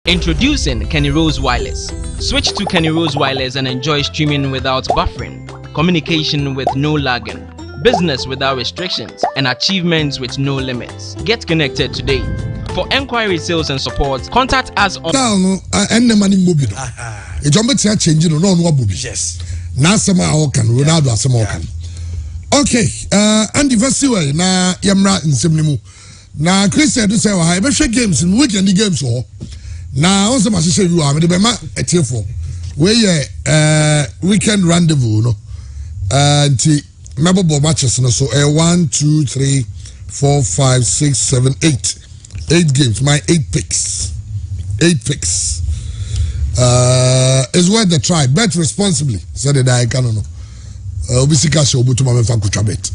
Introducing Kenny Rose Wireless. Switch to Kenny Rose Wireless and enjoy streaming without buffering, communication with no lagging, business without restrictions, and achievements with no limits. Get connected today. For enquiry, sales, and support, contact us on. Yes. Okay, and the first way na yamra nsemnimu. Na Christian do say wa be share games in weekend games ho. Na on say ma share you am dey be ma etiefo. We weekend rendezvous no. Nti mebo matches no so 1 2 3 4 5 6 7 8. 8 games, my 8 picks. 8 picks. Is worth the try. Bet responsibly. Said the I can no. Obisika show butu ma mefa kutwa bet.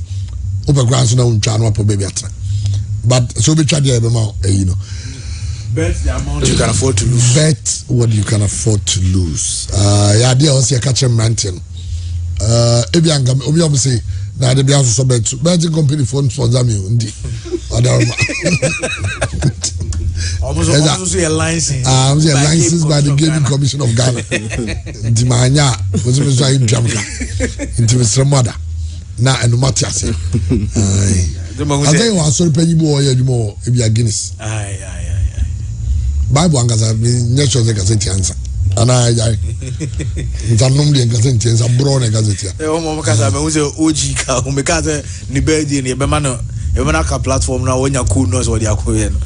Open ground so na untwa no apo baby atra. But so be try there be ma you know. Bet the amount you can afford to lose. Bet what you can afford to lose. Yeah, there also catch a mountain. Ebi anga obi am say na dey be so bet. Betting company phone sponsor me ndi. Almost a license. A license by the Gaming Commission of Ghana. Dimanya was a Jamaica. Into Mr. Mother. Now and Matias. I think I saw penny boy more if you are Guinness. Bible Angas have been natural gazette answer. And I normally a gazette and brown a gazette. OG Umekaza Nibedi and Yabamano. Emanaka platform now when you cool knows what you are doing.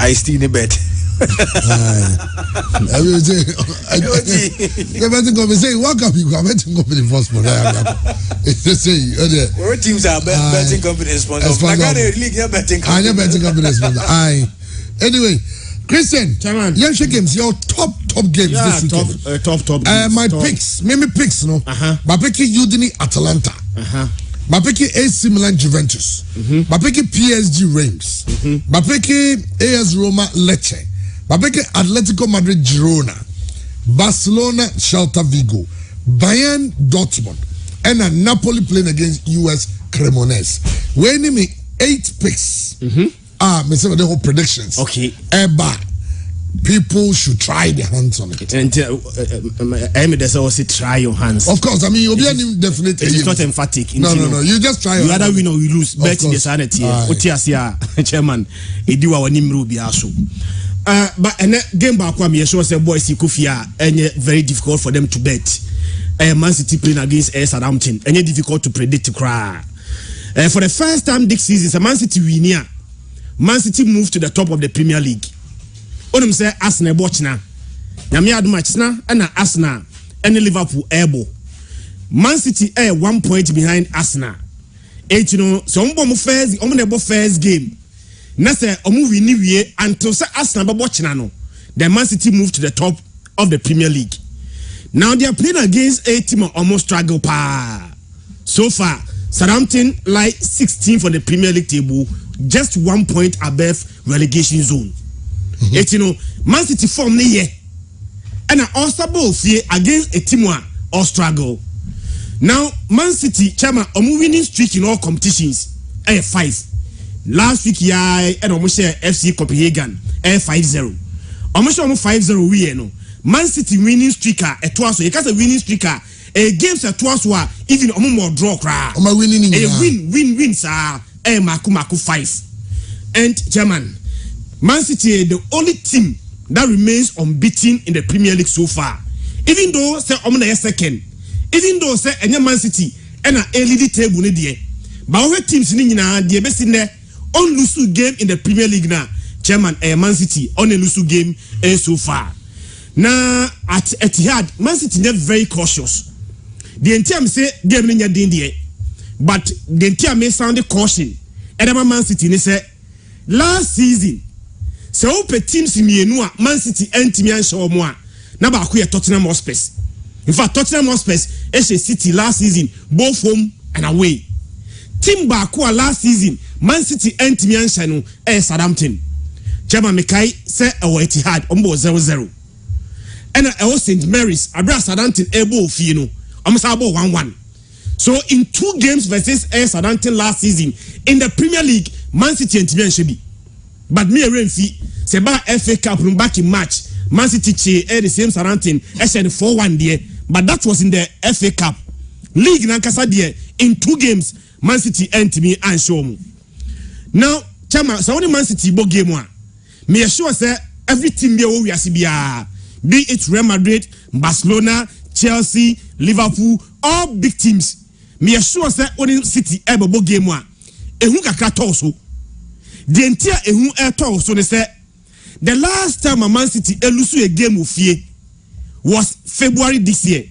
I still in a bet. I will say, the betting company say, what can you come betting company first? It's the same. Our teams are betting company sponsor. I got a league betting company sponsor. Anyway, Christian, your games, your top games this weekend. Top. My picks, maybe picks, no. My picking Udine Atalanta. My picking AC Milan Juventus. My picking PSG Reims. My picking AS Roma Lecce. My picking Atletico Madrid Girona. Barcelona Celta Vigo. Bayern Dortmund. And Napoli playing against US Cremonese. We're naming 8 picks. Me say the whole predictions. Okay. People should try their hands on it. And there's also try your hands. Of course, I mean you'll be definitely. It's not emphatic. No. You just try. You either win or you lose. Bet the sanity. Otiasia chairman. Edu our nimru biaso. But game back when me show say boys Kufia and very difficult for them to bet. Man City playing against Southampton and difficult to predict cry. For the first time this season, Man City win here. Man City moved to the top of the Premier League. Onum say Arsenal watch na. Nyame adu match na and Arsenal and Liverpool able. Man City 1 point behind Arsenal. You know, so first game. Na say omu win wie until say Arsenal watch na no. Then Man City moved to the top of the Premier League. Now they are playing against a team almost struggle pa. So far, Southampton like 16th on the Premier League table, just 1 point above relegation zone. You know, Man City form the year. And also both against a team or struggle. Now, Man City, chairman, a winning streak in all competitions. 5. Last week, and almost FC Copenhagen, 5-0. Almost 5-0 we no. Man City winning streaker at twice. You can't a winning streaker. A games at twice even more draw cry. Win, sir. Maku 5. And chairman. Man City the only team that remains unbeaten in the Premier League so far. Even though say omna second, even though say any Man City and a lead table ni die. But our teams ni nyina die best in there on lose game in the Premier League now. Chairman Man City on a lose game so far. Now at Etihad, Man City is very cautious. The entire say game ni nya din die. But the entire may sound caution. And Man City ni say last season so open teams mienu a Man City entimi ansho mo a na ba ko ye Tottenham Hotspur. In fact Tottenham Hotspur City last season both home and away. Team ba ko last season Man City entimi ansho no Southampton. Chairman Mekai say o Etihad ombo 0-0. And St. Mary's abra Southampton able fi no omsa abo 1-1. So in 2 games versus Southampton last season in the Premier League Man City entimi ansho bi. But me a Renfi Seba FA Cup back in March. Man City the same Southampton SN 4-1 there, but that was in the FA Cup. League Nankasa there in 2 games. Man City and me and show me. Now, Chama, so only Man City bo game one. Me assure say every team be we be it Real Madrid, Barcelona, Chelsea, Liverpool, all big teams. Me assure say only City ebe bo game one. Ehun kakra toso. The entire ehun toso ne say the last time a Man City elusu a game of fear was February this year.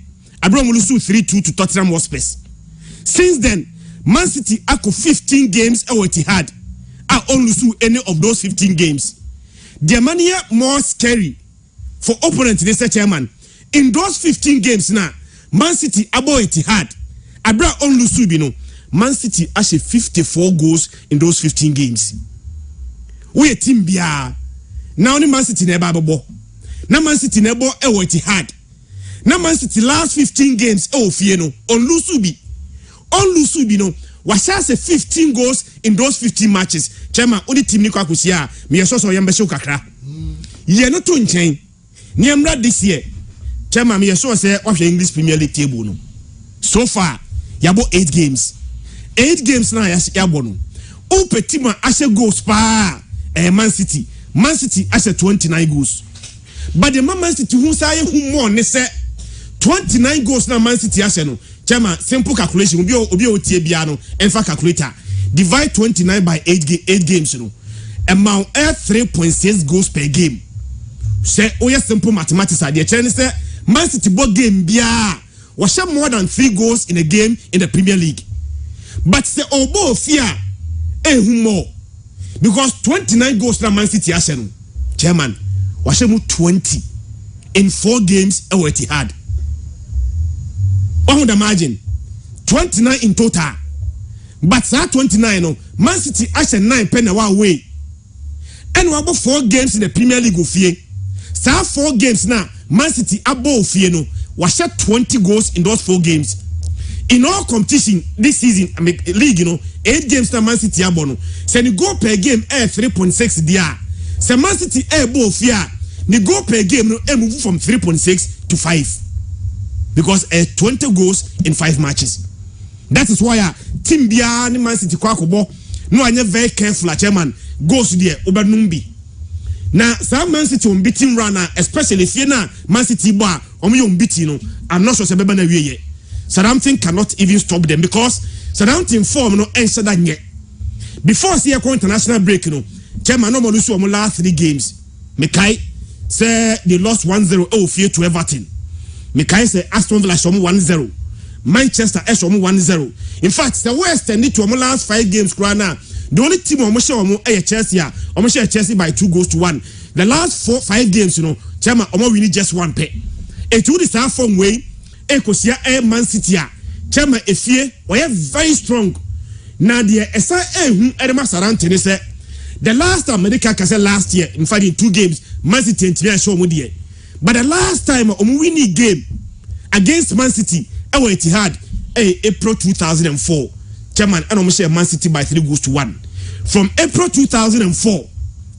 Abraham Lusu 3-2 to Tottenham Hotspur. Since then, Man City ako 15 games what he had. I only lose any of those 15 games. The mania more scary for opponents, they say chairman. In those 15 games now, Man City abo it had. Abraham only lose bino. Man City actually 54 goals in those 15 games. We a team biya. Now only Man City never babo. Now Man City never what he had. Now Man City last 15 games fieno on Lusubi. On Lusubi no. Washa say 15 goals in those 15 matches. Chairman, only team ni kwa kusia. Me so yambe show kakra. Ye no to nchen. Niamra this year. Chairman, me so say what English Premier League table no. So far, yabo 8 games. 8 games na yabo no. O petima ashe goals pa. Man City. Man City ashe 29 goals. But the Man City who say who more ne say 29 goals na Man City ashe no. Chairman, simple calculation. Obi otie biano. Enfa calculator. Divide 29 by 8 games. You know. Amount 3.6 goals per game. Say, oh yeah, simple mathematics. The Chinese say, Man City ball game bia. Was more than 3 goals in a game in the Premier League. But say, oh boy, fear. Who more? Because 29 goals na Man City ashen. Chairman, was 20 in 4 games what he had. What would imagine? 29 in total. But that 29 no, Man City actually 9 pen away. And we have 4 games in the Premier League of fear. So 4 games now, Man City above fear no. Was 20 goals in those 4 games. In all competition this season, I mean league, 8 games na Man City abono. So the goal per game 3.6 there. So Man City above fear. The goal per game no move from 3.6 to 5. Because 20 goals in 5 matches. That is why team bia ni Man City kwakobo no anya very careful chairman goes there obanumbi. Now some Man City unbeaten runner, especially if you na Man City boy unbeaten no, I'm not sure say beba na wiye. Southampton cannot even stop them because Southampton form no ensure that yet. Before see a international break no, chairman no lose our last 3 games. Mekai say they lost 1-0 fear to Everton. Mekai say Aston Villa show 1-0. Manchester show 1-0. In fact, the West ended to our last 5 games right now. The only team on show Chelsea Chelsea by 2 goals to 1. The last 5 games, chairman we need just 1 pay. It would start from way Ekosia Man City. Chairman Efie we are very strong. Now the Southampton say the last time America can last year, in fact in 2 games, Man City and show there. But the last time we win game against Man City, it had April 2004. Chairman, and share Man City by 3 goals to 1. From April 2004,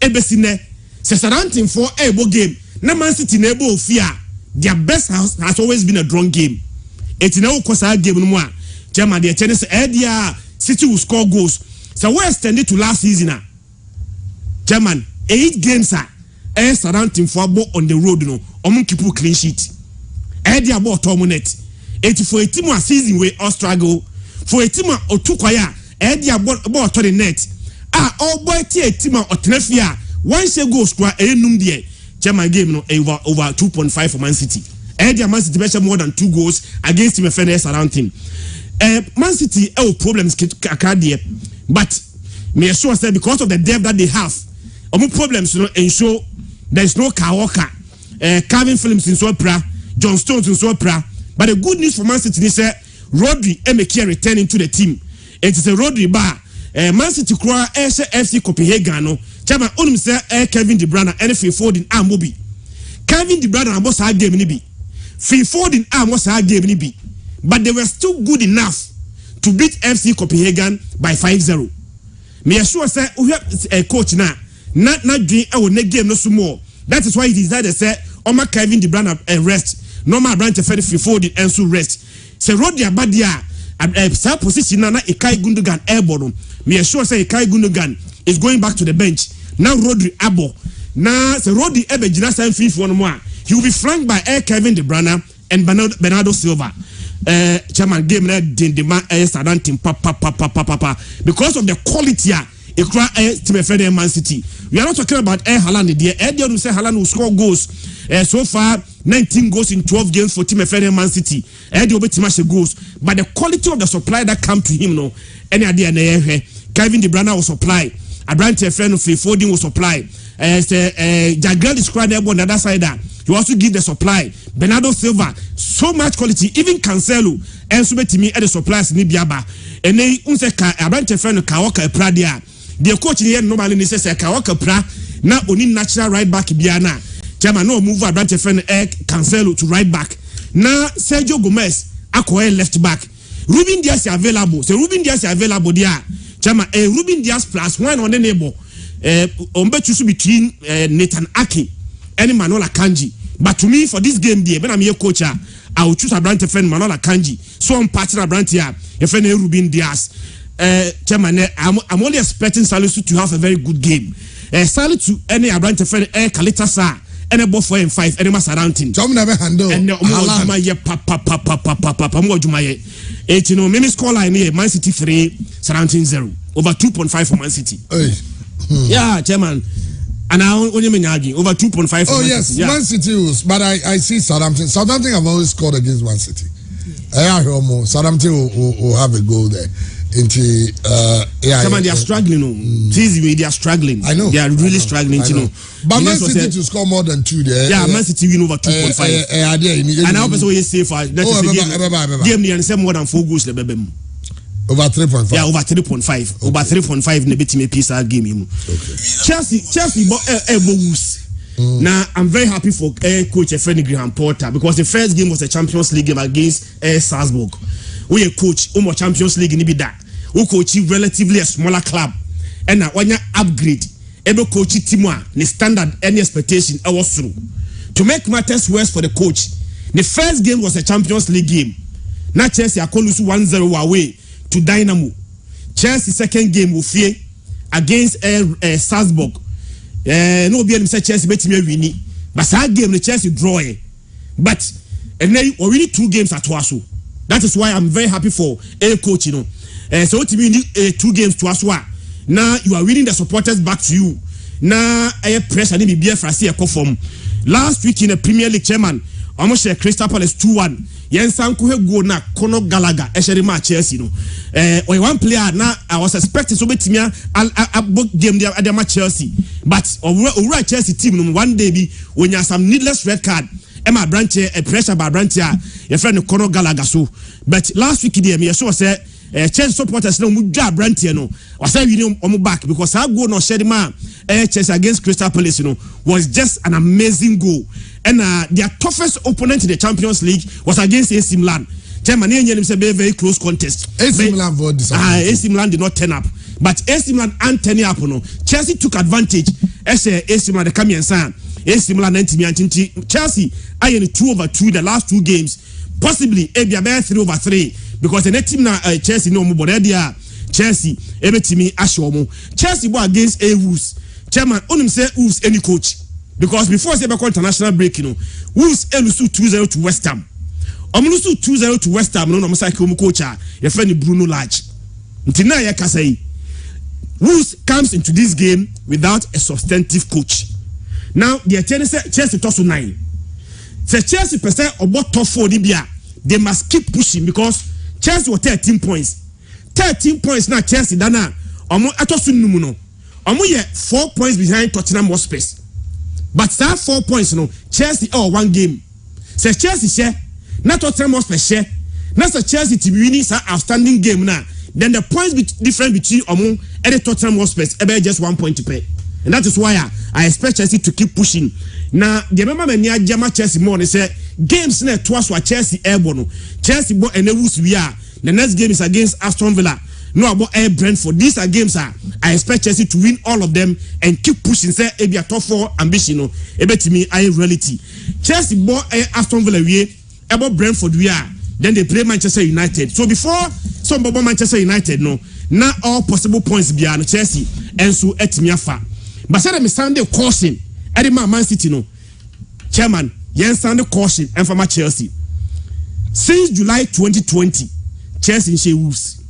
Ebesine, Southampton for a game. Na Man City nebo fear. Their best has always been a drawn game. It's now cause a game no more. Chairman, the Chinese idea City will score goals. So we extended to last season. Chairman, 8 games Southampton for on the road no. Keep clean sheet. Idea about Tomonet. 84 team season we all struggle. For a team or 2 kwaya, idea about the net. All boy team or Tenefia. Once you go score a num there. Chairman game no over 2.5 for Man City. Idea Man City measure more than 2 goals against him offenders around him. Man City problems there, but me assure say because of the depth that they have, problems ensure there is no Kawaka, Calvin Phillips in Swapra, John Stones in Swapra. But the good news for Man City is that Rodri Emekia returning to the team. It is a Rodri bar. Man City Croix FC Copenhagen. Chairman only say Kevin De Bruyne and Phil Foden and Mobi. Kevin De Bruyne was our game nibi. Phil Foden and was our game nibi. But they were still good enough to beat FC Copenhagen by 5-0. Me assure say we have a coach now. not dream ne game no sumo. That is why he decided to say Oma Kevin De Bruyne rest. Normal branch Fred Foden and so rest. Say Rodri Abadia sa position na Ilkay Gundogan airborne. Me sure say Ilkay Gundogan is going back to the bench. Now Rodri abo. Now say Rodri ebe jina sign free for no more. He will be flanked by Kevin De Bruyne and Bernardo Silva. Chairman game na dindima Southampton papa because of the quality team friend Man City. We are not talking about Haaland there. They say Haaland will score goals. So far 19 goals in 12 games for team friend Man City. They will be goals, but the quality of the supply that come to him no any idea na Kevin De Bruyne will supply. Abrante friend of Foden will supply. Jagal is crying on the other side. He also give the supply. Bernardo Silva, so much quality. Even Cancelo and Subetimi at the supplies in Biaba. And they unse Abrante friend of Kawaka Pradia. The coach here normally says Kawaka Pra now only natural right back Biana. Chama no move Abrante friend Cancelo to right back. Now Sergio Gomez acquire left back. Ruben Dias is available. So Ruben Dias is available there. Chama Ruben Dias plus one on the neighbor. Choose between Nathan Ake and Manola Kanji. But to me, for this game, when I'm your coach, I will choose Abrante friend Manola Kanji. So I'm partner Abrante here. If any Ruben Dias, I'm only expecting Salisu to have a very good game. Salisu any Abrante friend Kalita Sa and a ball 4 and 5 and Southampton. Tom never handle. And papa. Mimi score line here Man City 3, Southampton 0 over 2.5 for Man City. Yeah, chairman. And I only mean over 2.5. Oh yes, yeah. Man City was, but I see Southampton. Southampton have always scored against Man City. Southampton will have a goal there. Chairman, they are struggling. They are struggling. I know. They are really struggling. You know. But Man City to score more than 2 there. Yeah, Man City win over 2.5. And I also say for game they say more than 4 goals. Over 3.5. Yeah, over 3.5. Over 3.5 in the bit me piece game. Okay. Chelsea Wolves. Now I'm very happy for coach Efreni Graham Potter because the first game was a Champions League game against Salzburg. We a coach Champions League in that. We coach relatively a smaller club. And now when you upgrade, every coach team the standard any expectation I was through. To make matters worse for the coach, the first game was a Champions League game. Now Chelsea are calling 1-0 away to Dynamo. Chelsea second game will fear against Salzburg. No be say Chelsea bet me win. But that game the Chelsea draw. But and then already 2 games at Wasu. That is why I'm very happy for a coach, you know. So to me 2 games to Aswa. Now you are winning the supporters back to you. Now I press and be for see a form. Last week in the Premier League chairman, almost a Crystal Palace 2-1. Yensan kuhe go na Conor Gallagher esheri match Chelsea no. One player now I was expecting so betimia a book game there at the match Chelsea. But over Chelsea team no one day be when you have some needless red card. Emma Branch a pressure by Branch your friend Conor Gallagher so. But last week there me so say Chelsea supporters no mudja Branch no. Was say we on back because I go no share man Chelsea against Crystal Palace you know was just an amazing goal. And their toughest opponent in the Champions League was against AC Milan. Chairman, it's a very close contest. AC Milan AC Milan did not turn up. But AC Milan and turn up. Chelsea took advantage. AC Milan, the Camian San. AC Milan and Chelsea, I in 2-2 the last 2 games. Possibly, Abia 3-3. Because the next team now, Chelsea, no more. But Chelsea, every team, Ashomo. Chelsea were against Wolves. Chairman, only say Wolves any coach. Because before I say about international break, you know, Wolves lose 2-0 to West Ham. Lose 2-0 to West Ham. No, I'm saying coach, your friend Bruno Lage. Until now, I can say Wolves comes into this game without a substantive coach. Now, the Chelsea toss 9. So Chelsea percent about top 4 Libya. They must keep pushing because Chelsea were 13 points. 13 points now Chelsea dana. Atosu numuno. 4 points behind Tottenham Hotspur. But that 4 points, you know, Chelsea 1 game. Say Chelsea share, not Tottenham Hotspur share. Not the Chelsea to be winning an outstanding game now. Then the points difference between and the Tottenham Hotspur is just 1 point to pay. And that is why I expect Chelsea to keep pushing. Now, the remember when you jama Chelsea more, they say games net twice were Chelsea airborne. Chelsea bought and we are. The next game is against Aston Villa. no about Brentford. These are games I expect Chelsea to win all of them and keep pushing. Say a top 4 ambition. No, to me I reality. Chelsea bought Aston Villa about Brentford we are. Then they play Manchester United. So before some about Manchester United, no, now all possible points beyond Chelsea and so etimiafa. But said me Sunday caution. Edema Man City no. Chairman, yes Sunday caution and for my Chelsea. Since July 2020, Chelsea and Shea Wolves.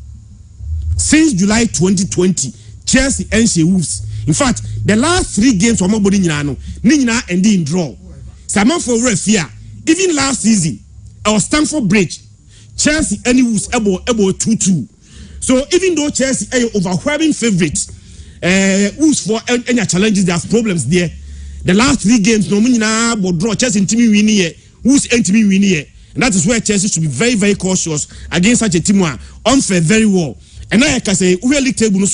Since July 2020, Chelsea and Shea Wolves. In fact, the last 3 games for Mobody Nina ending draw. Saman for Refia. Even last season, our Stamford Bridge, Chelsea and Wolves able 2-2. So even though Chelsea are overwhelming favorites, Wolves for any challenges, there's problems there. The last 3 games, no Nina will draw Chelsea and Timmy winning here. Wolves and Timmy winning here. And that is where Chelsea should be very, very cautious against such a team unfair very well. And now I can say we are league table no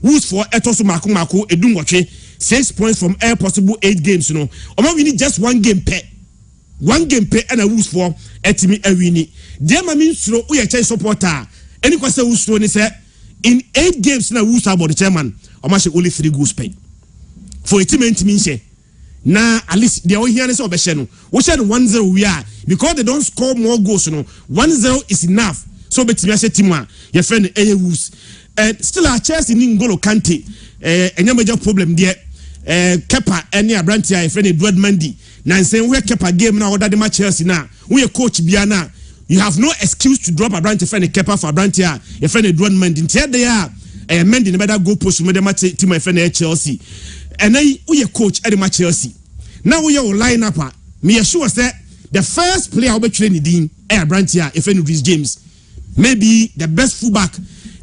Wolves for Etosu Mako Edungoche 6 points from all possible 8 games. You know, or we need just 1 game pay. 1 game pay and a Wolves for Etimi Ewini. Dear Mami Sro, we are Chelsea supporter. Any question Wolves Sro say in 8 games now Wolves about the chairman. Or much only 3 goals pay for a team and now at least they are here in Sobesheno. We said 1-0 we are because they don't score more goals. You know, 1-0 is enough. So bet me Timwa, your friend Wolves. Still our Chelsea in N'Golo Kante. Any major problem there. Kepa any Abrantia, your friend Edward Mendy. Now saying we Kepa game now that the match Chelsea now. We a coach Biana. You have no excuse to drop Abrantia friend Kepa for Abrantia, your friend Edward Mendy. Until they are Mendy never go push with the match team my friend Chelsea. And then we a coach at the match Chelsea. Now we are line up. Me assure say the first player will be training in Abrantia, if any Reece James. Maybe the best fullback,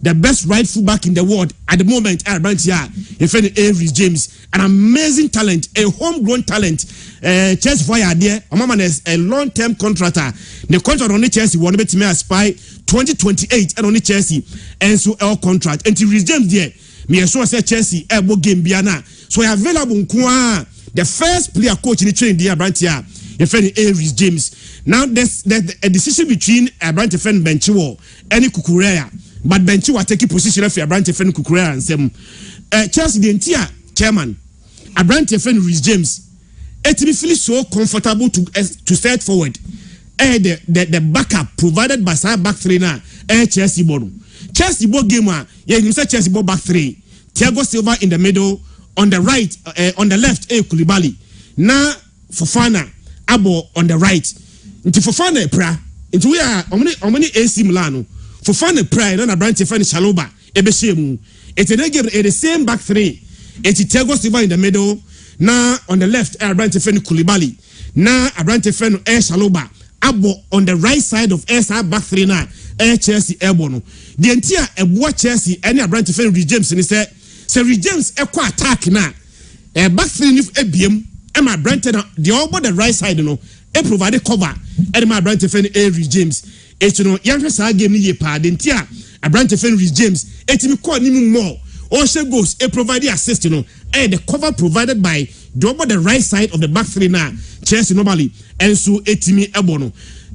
the best right fullback in the world at the moment. Abrantia, if any Reece James, an amazing talent, a homegrown talent. Chelsea fire there. A man is a long-term contractor. The contract on the Chelsea want to be to me as spy 2028 and on the Chelsea and so our contract. And to Reece James there, me assure say Chelsea elbow game biana. So available the first player coach in the training the Abrantia, if any Reece James. Now there's a decision between Abrantia and Benchiwo and Kukurea, but Benchiwo taking position of Abrantia and Kukurea and some Chelsea the entire chairman Abrantia and Reece James. It me feel so comfortable to start forward. The backup provided by side back 3 now. Chelsea board game you say Chelsea board back 3. Thiago Silva in the middle. On the right, on the left, Koulibaly. Now Fofana, Abo on the right. Into Fofana pra. Into we are omni AC Milano. Fofana pra. Then a branch of Shaloba. Ebeshemu. It's the same back 3. It's Thiago Silva in the middle. Now on the left, a branch of Koulibaly. Now a branch of Shaloba. Abo on the right side of SR back 3 now. Chelsea Ebono. The entire Chelsea any a branch of Reece James and he said. So James equal attack now. Back 3 if ABM and my Brenton the all the right side no provided cover and my Brenton Reece James. It's no young game ni pa the entire a Brenton Reece James. It's me call him more. Also goes provide assist and the cover provided by the right side of the back 3 now. Chelsea normally and so etimi ebono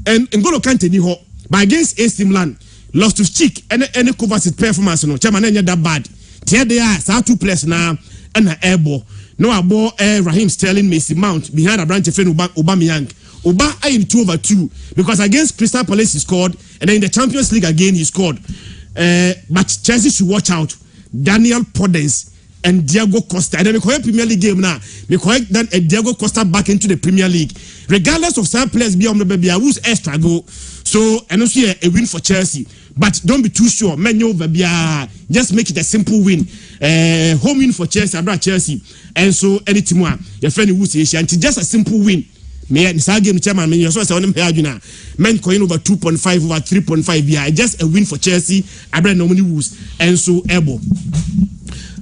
and N'Golo Kante ni ho but against AC Milan lost to cheek and any covers his performance no chairman that bad. Here they are, 2 players now, and an airball. No, I bought Raheem Sterling, Mason Mount behind a branch of Aubameyang. Oba I in 2/2 because against Crystal Palace he scored, and then in the Champions League again he scored. But Chelsea should watch out. Daniel Podence and Diego Costa. And then we call Premier League game now. We call then Diego Costa back into the Premier League. Regardless of some players beyond the baby, I who's extra go. So and also a win for Chelsea. But don't be too sure. Just make it a simple win. Home win for Chelsea, about Chelsea. And so any team your friend who say just a simple win. Me game chairman me so say on men coin over 2.5 over 3.5 yeah. Just a win for Chelsea. Abra normally woos and so able.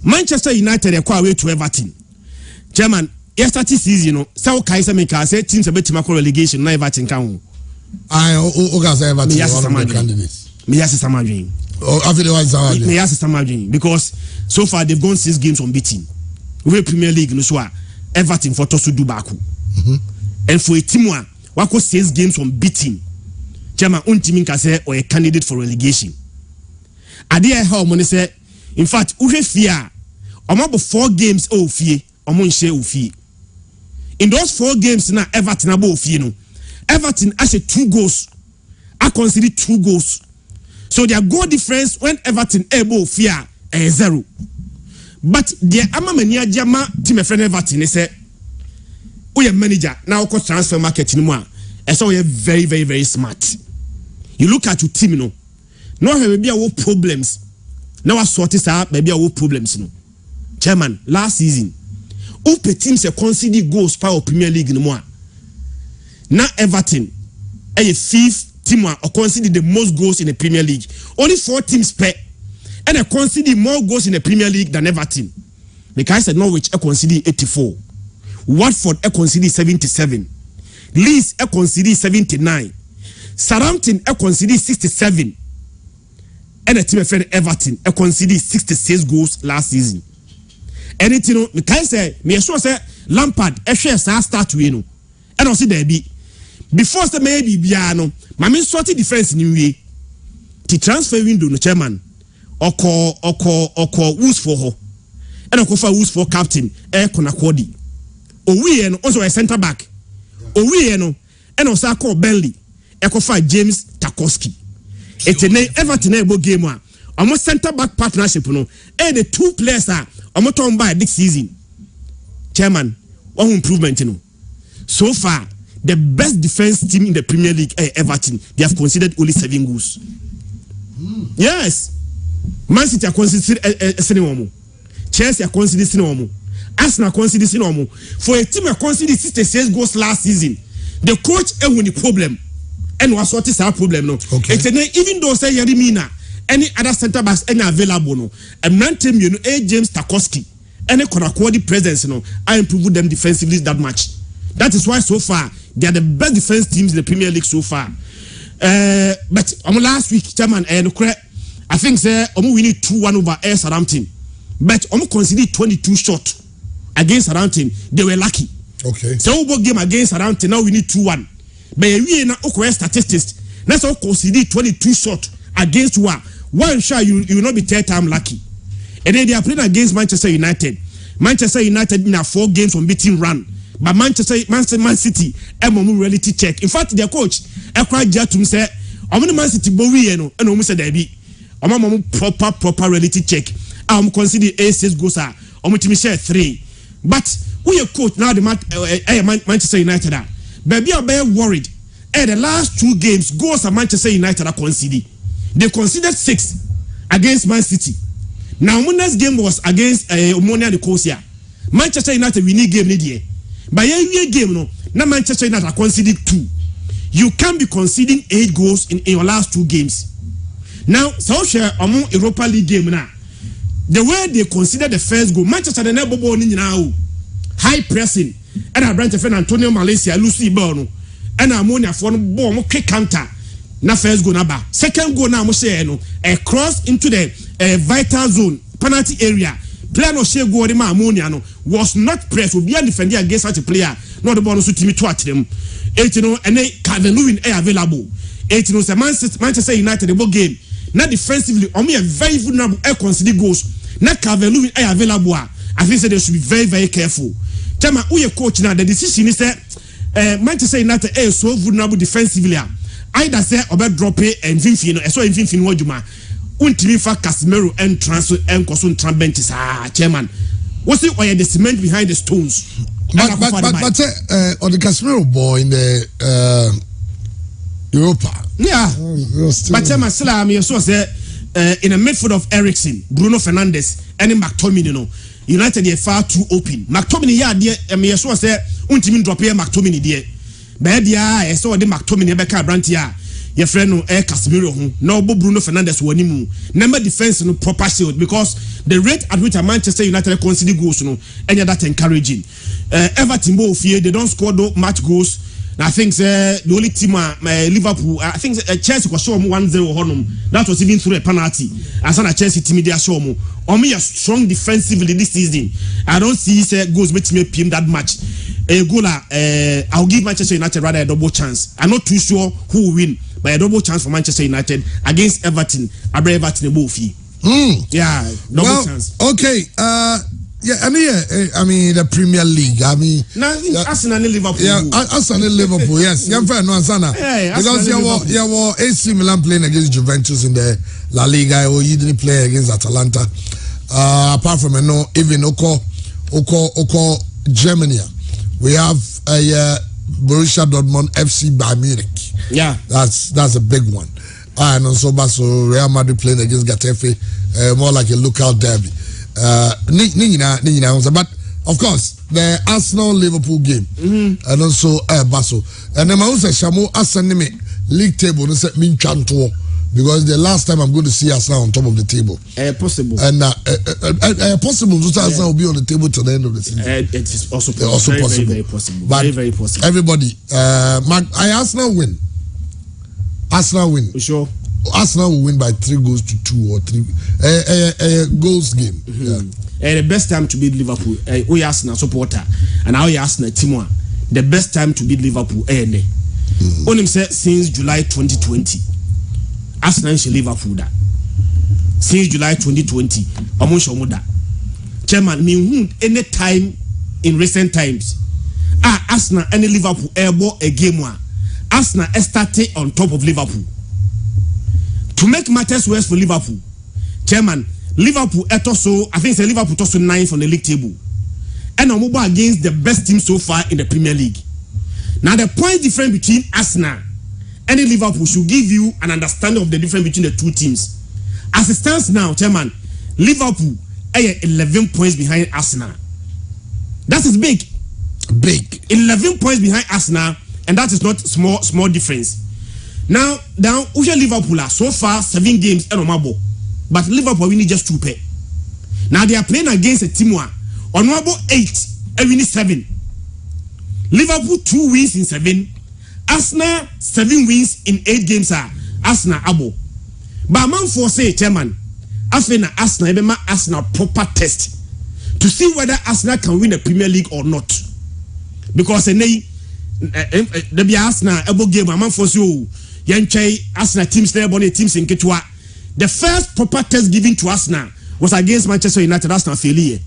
Manchester United are quite away to Everton. Chairman, yesterday season, you know, Sao Kaisa Meka said teams a bit to relegation, no Everton can. I Everton one of the candidates. Because so far they've gone 6 games unbeaten. We Premier League no so Everton for Tosu Dubaku. And for a team who 6 games unbeaten. Chairman, team can say or a candidate for relegation. Adia how money say in fact uhwe fia omo 4 games ofie omo nhye ofie. In those 4 games na Everton abo ofie no. Everton has 2 goals. I consider 2 goals. So their goal difference when Everton able fear 0. But the amamania jama team friend Everton is say we manager now cost transfer market in more. And so we are very, very, very smart. You look at your team, no maybe our problems. Now I sort this out, maybe our problems, no. Chairman, last season, Upe teams a consider goals for Premier League no more. Now Everton, a 5th team or consider the most goals in the Premier League. Only 4 teams per, and I consider more goals in the Premier League than Everton. The guy said Norwich I consider 84, Watford I consider 77, Leeds I consider 79, Southampton I consider 67, and a team friend Everton I consider 66 goals last season. Anything the guy said me sure say Lampard I share start to and also there be. Before the maybe biano, my main sorting defense new way. The transfer window no chairman or call Woos for her. And I for Woos for captain Konakodi. We also a centre back. We and also call Bentley. For James Tarkowski. It's a Everton able game one. Almost centre back partnership no. And the 2 players are almost on by this season. Chairman, one improvement no. So far. The best defense team in the Premier League, Everton, they have considered only 7 goals. Yes. Man City are considered Sinomo. Chelsea are considered Sinomo. Arsenal are considered Sinomo. For a team that considered 66 goals last season, the coach had the problem. And was what is our problem? No. Okay. Even though say Yerimina, any other centre backs any available, no. And man team, you know, James Tarkowski, any Konakodi presence, no, I improved them defensively that much. That is why so far they are the best defense teams in the Premier League so far. But last week, chairman, I think say we need 2-1 over Southampton. But consider 22 shots against Southampton. They were lucky. Okay. So we game against Southampton now we need 2-1. But we na statistics. Let's all consider 22 shots against one shot you will not be 3rd time lucky. And then they are playing against Manchester United. Manchester United in a 4 games unbeaten run. But Man City, reality check. In fact, their coach, quite to say, I'm Man City, and almost said, I'm proper reality check. I'm consider A6 goals are, share 3. But we are coach now, the Manchester United are. Baby are very worried. The last 2 games, goals are Manchester United are considered. They considered 6 against Man City. Now, Monda's game was against Omonia Nicosia. Manchester United winning game near. By a game, no, now Manchester United are conceded 2. You can't be conceding 8 goals in your last 2 games. Now, so share among Europa League game now. The way they consider the first goal, Manchester the never born in now. High pressing, and I branch friend Antonio Malaysia, Lucy Bono, and Ammonia for bomb kick counter. Na first goal number. Second goal now, a cross into the vital zone, penalty area. Player no share go ma Ammonia no was not pressed will be defending against such a player. Not the ball so team to at them. 18 and then Calvin Lewin available. 18 say Manchester United the ball game. Not defensively, only a very vulnerable consider goals. Not Calvin Lewin available. I think they should be very, very careful. Chama, who your coach now? The decision is that Manchester United is so vulnerable defensively. Either say about drop it and Vinfino, so in Vinfino Wajuma. Untimi fa Casemiro and transfer and Kosun Trambentis. Chairman. What's it? Why the cement behind the stones? But on the Casemiro boy in the Europa. Yeah. But Chairman, Salam, you saw say in a midfield of Ericsson, Bruno Hernandez, and McTominay. United are far too open. McTominay, yeah, dear, and me so say Untimi drop here McTominay, dear. But I saw the McTominay Becca Brantia. Your friend no Casemiro no Bruno Hernandez wanimu number defense no proper shield because the rate at which a Manchester United consider goals no any that encouraging. Everton bo fear they don't score much goals. I think the only team Liverpool I think Chelsea was show 1-0 honum that was even through a penalty as a Chelsea team they show me a strong defensively this season. I don't see goals make me PM that much. A goal I'll give Manchester United rather a double chance. I'm not too sure who will win. by a double chance for Manchester United against Everton. Everton Bofi. Yeah, double chance. Okay. Yeah, I mean the Premier League. I mean, Arsenal and Liverpool. Yeah, Arsenal and Liverpool. Yes, yeah, fair no answer. Because you were AC Milan playing against Juventus in the La Liga, or you didn't play against Atalanta. Apart from even Oko Germany, we have Borussia Dortmund FC Bayern Munich. Yeah, that's a big one. And also Real Madrid playing against Getafe, more like a local derby. But of course the Arsenal Liverpool game and also Basel and then I also Shamo Arsenal league table no say mean chanto because the last time I'm going to see Arsenal on top of the table possible and possible to Arsenal will be on the table till the end of the season. It is also very, possible. Very possible. But very possible. Everybody Arsenal win. Sure. Arsenal will win by 3 goals to 2 or 3 goals game. The best time to beat Liverpool, we Arsenal supporter, and now Arsenal team. The best time to beat Liverpool, only since July 2020. Arsenal is Liverpool that. Since July 2020, Omushomuda. Chairman, me any time in recent times, Arsenal and Liverpool airball a game one. Arsenal started on top of Liverpool. To make matters worse for Liverpool, Chairman, Liverpool I think it's Liverpool also 9th on the league table. And I'm against the best team so far in the Premier League. Now the point difference between Arsenal and Liverpool should give you an understanding of the difference between the two teams. As it stands now, Chairman, Liverpool are 11 points behind Arsenal. That is big. 11 points behind Arsenal, and that is not small difference. Now, Liverpool are so far 7 games and Omabo, but Liverpool winning just 2 pay. Now they are playing against a team one Omabo 8 and winning 7. Liverpool 2 wins in 7. Arsenal 7 wins in 8 games. Arsenal abo. But man for say Chairman, after Arsenal proper test to see whether Arsenal can win the Premier League or not, because the be Arsenal abo game man for so. Arsenal teams in Ketwa. The first proper test given to Arsenal was against Manchester United. Arsenal failure.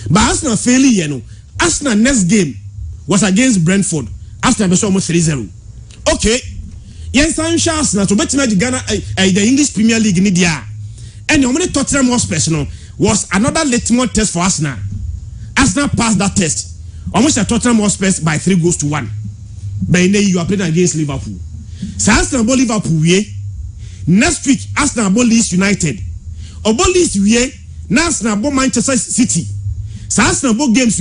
But Arsenal failure, Arsenal next game was against Brentford. Arsenal was almost 3-0. Okay. Yes, I'm sure Arsenal to bet the Ghana the English Premier League in India. And the only Tottenham Hotspur was another litmus test for Arsenal. Arsenal passed that test. Almost a Tottenham Hotspur by 3 goals to 1. But you are playing against Liverpool. So Arsenal ball Liverpool next week Arsenal ball Leeds United. Obo Leeds Arsenal ball Manchester City. So Arsenal ball games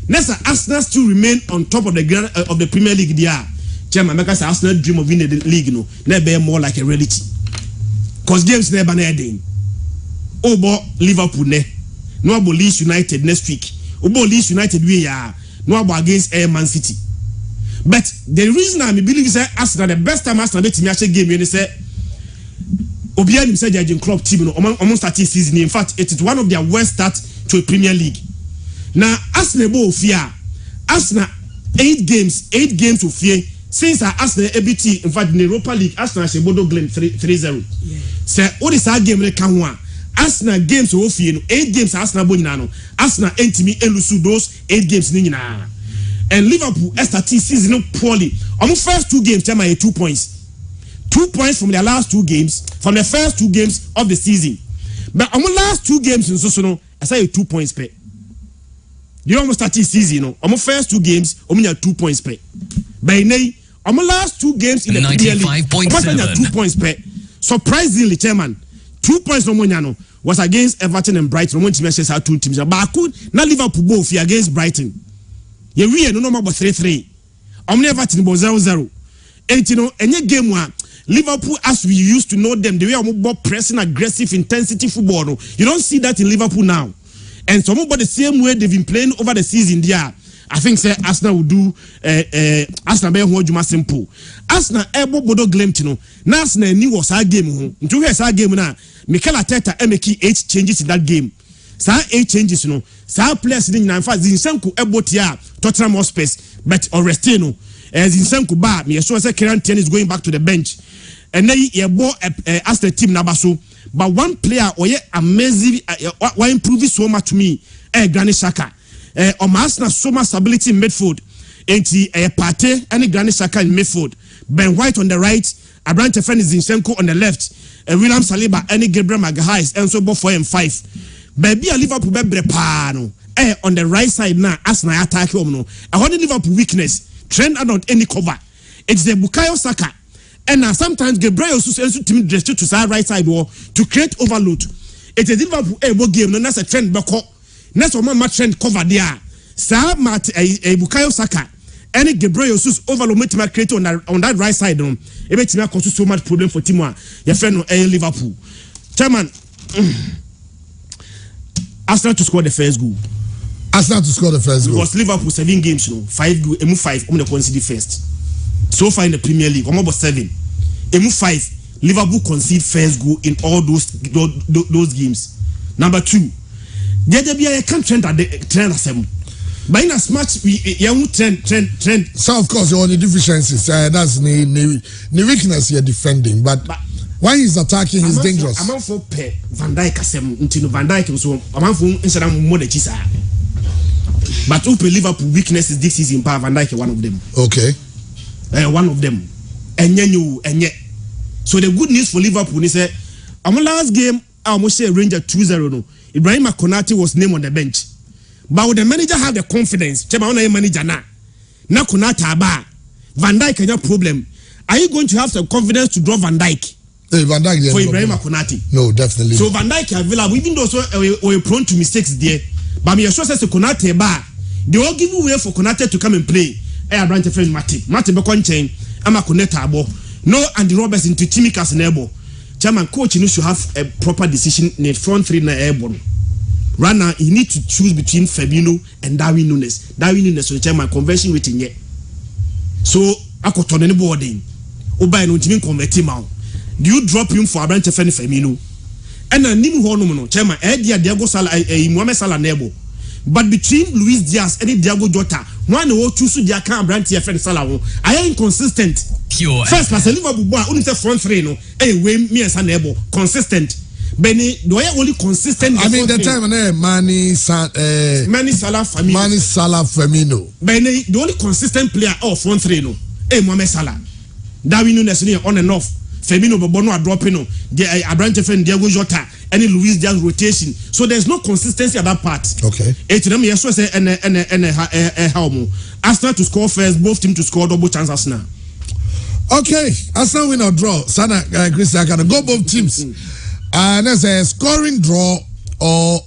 next Arsenal still remain on top of the Premier League there. Chairman, because Arsenal dream of winning the league never more like a reality. Cause games never ending. Obo Liverpool no about Leeds United next week. Obo Leeds United no about against Man City. But the reason I believe is that Arsenal the best time Arsenal bet me actually game you say Obian himself judging club team almost start season. In fact, it is one of their worst starts to a Premier League. Now Arsenal bo fear. Arsenal 8 games of fear since Arsenal ABT. In fact, in the Europa League, Arsenal she bodo Glen 3-0. Say what is our game like one? Arsenal games of fear 8 games Arsenal bo nyina. Arsenal entimi elusu those 8 games ni nyina. And Liverpool started season poorly. On the first 2 games, Chama 2 points. 2 points from their last 2 games, from the first 2 games of the season. But on the last 2 games in Sosono, I say 2 points per. You almost started season, on the first 2 games, only 2 points per. By nay, on the last 2 games in the Premier League, 2 points per. Surprisingly, Chairman, 2 points no Moniano was against Everton and Brighton. One team says 2 teams. But I could not Liverpool both against Brighton. You no number 3-3. Omni Everton was 0-0. And any game one Liverpool as we used to know them, the way I'm pressing aggressive intensity football. You don't see that in Liverpool now. And some about the same way they've been playing over the season there. I think say Arsenal will do Arsenal be ho adwuma simple. Arsenal ebo bodo glemtino. Na Arsenal ni was our game ho. Ntu we say game na Mikel Arteta make 8 changes in that game. Sa 8 changes no. Sa players ni in fact Zinchenko ebo tia Tottenham Hotspur but Orestino as in Sankuba, me sure say Kieran Tierney is going back to the bench. And then you bought as the team Nabaso. But one player or amazing why improving so much to me, Granit Xhaka. Omasna so much stability in midfield. Enti Partey and Granit Xhaka in midfield. Ben White on the right, Abrante Zinchenko on the left, William Saliba and Gabriel Magalhaes and so both 4 and 5. Baby a Liverpool bebre pano. On the right side now, as na attack home no. I want Liverpool weakness. Trend are not any cover. It's the Bukayo Saka. And now sometimes Gabriel also team dressed to side right side wall to create overload. It is Liverpool able game. No, that's a trend back. Next one match trend cover there. Sir Matt a Bukayo Saka. Any Gabriel also overload me create on that right side. It makes me cause so much problem for Timwa. Your friend Liverpool. Chairman, Arsenal to score the first goal. Arsenal to score the first goal. Because Liverpool 7 games, 5 goal, 5. I'm gonna concede first. So far in the Premier League, almost 7. 5. Liverpool concede first goal in all those games. Number 2, I can't trend at the trend as them. But in as much we trend. So of course, your only deficiencies. That's the weakness you're defending. But when he's attacking, he's dangerous. I'm for Van Dijk asem until Van Dijk so. I'm for instead more the chisa. But open Liverpool weaknesses this season, Van Dijk one of them. Okay. One of them. And so the good news for Liverpool is that our last game, I almost say Ranger 2-0. No. Ibrahim Konate was named on the bench. But would the manager have the confidence? Chema manager na Konate aba. Van Dijk has no problem. Are you going to have some confidence to draw Van Dijk? Van Dijk for Ibrahim Konate? No, definitely. So Van Dijk available, even though we're prone to mistakes there. But me sure says Konate ba. They all give way for Konate to come and play. Abrante friend Mate Bekonchen, Ama Konate abo. No Andy Roberts into Chimikas nebo. Chairman coach should have a proper decision in the front 3 na airborne. Right now, he need to choose between Fabinho and Darwin Núñez. Darwin Núñez so chairman conversion waiting yet. So I could turn any boarding. Oba no team convert him out. Do you drop him for Abrante friend Fabinho? And a new horn chairman Diego Salah Mohamed Salah nebo. But between Luis Diaz and Diego Jota, one who choose their can Abrante friend Salah. I am inconsistent. Pure. First class Liverpool boy only the front 3 no. Way me and Sanebo consistent. Benny, do I only consistent? I mean the time Mani Salah Firmino. Benny, the only consistent player front 3 no. Mohamed Salah. Darwin Núñez on and off. Firmino Bono are dropping no. Abrante friend Diego Jota and Luis Diaz rotation. So there's no consistency at that part. Okay. Say how Arsenal to score first, both teams to score double chances now. Okay, Arsenal win or draw. Sana Christian can go both teams. And there's a scoring draw or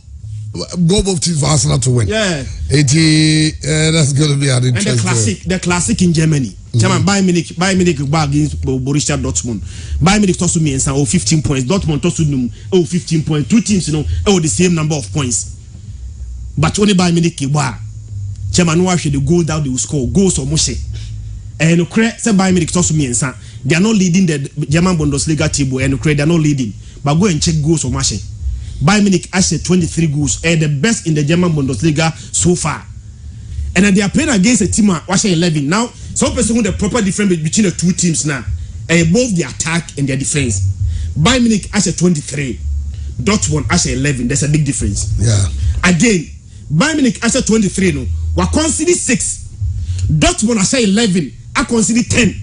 go both teams for Arsenal to win. Yeah. That's going to be an interesting. And the classic in Germany. German Bayern Munich against Borussia Dortmund. Bayern Munich toss to me and say 15 points. Dortmund toss to them 15 points. Two teams, the same number of points. But only Bayern Munich German watch the goal down they will score goals or mushe. And say Bayern Munich toss to me and say they are not leading the German Bundesliga table and they are not leading. But go and check goals or mushe. Bayern Munich has 23 goals and the best in the German Bundesliga so far. And then they are playing against a team watching 11. Now, some person who the proper difference between the two teams now, both the attack and their defense. Bayern Munich has 23, Dortmund has 11. There's a big difference. Yeah. Again, Bayern Munich has 23. No, we consider 6. Dortmund has 11. I consider 10.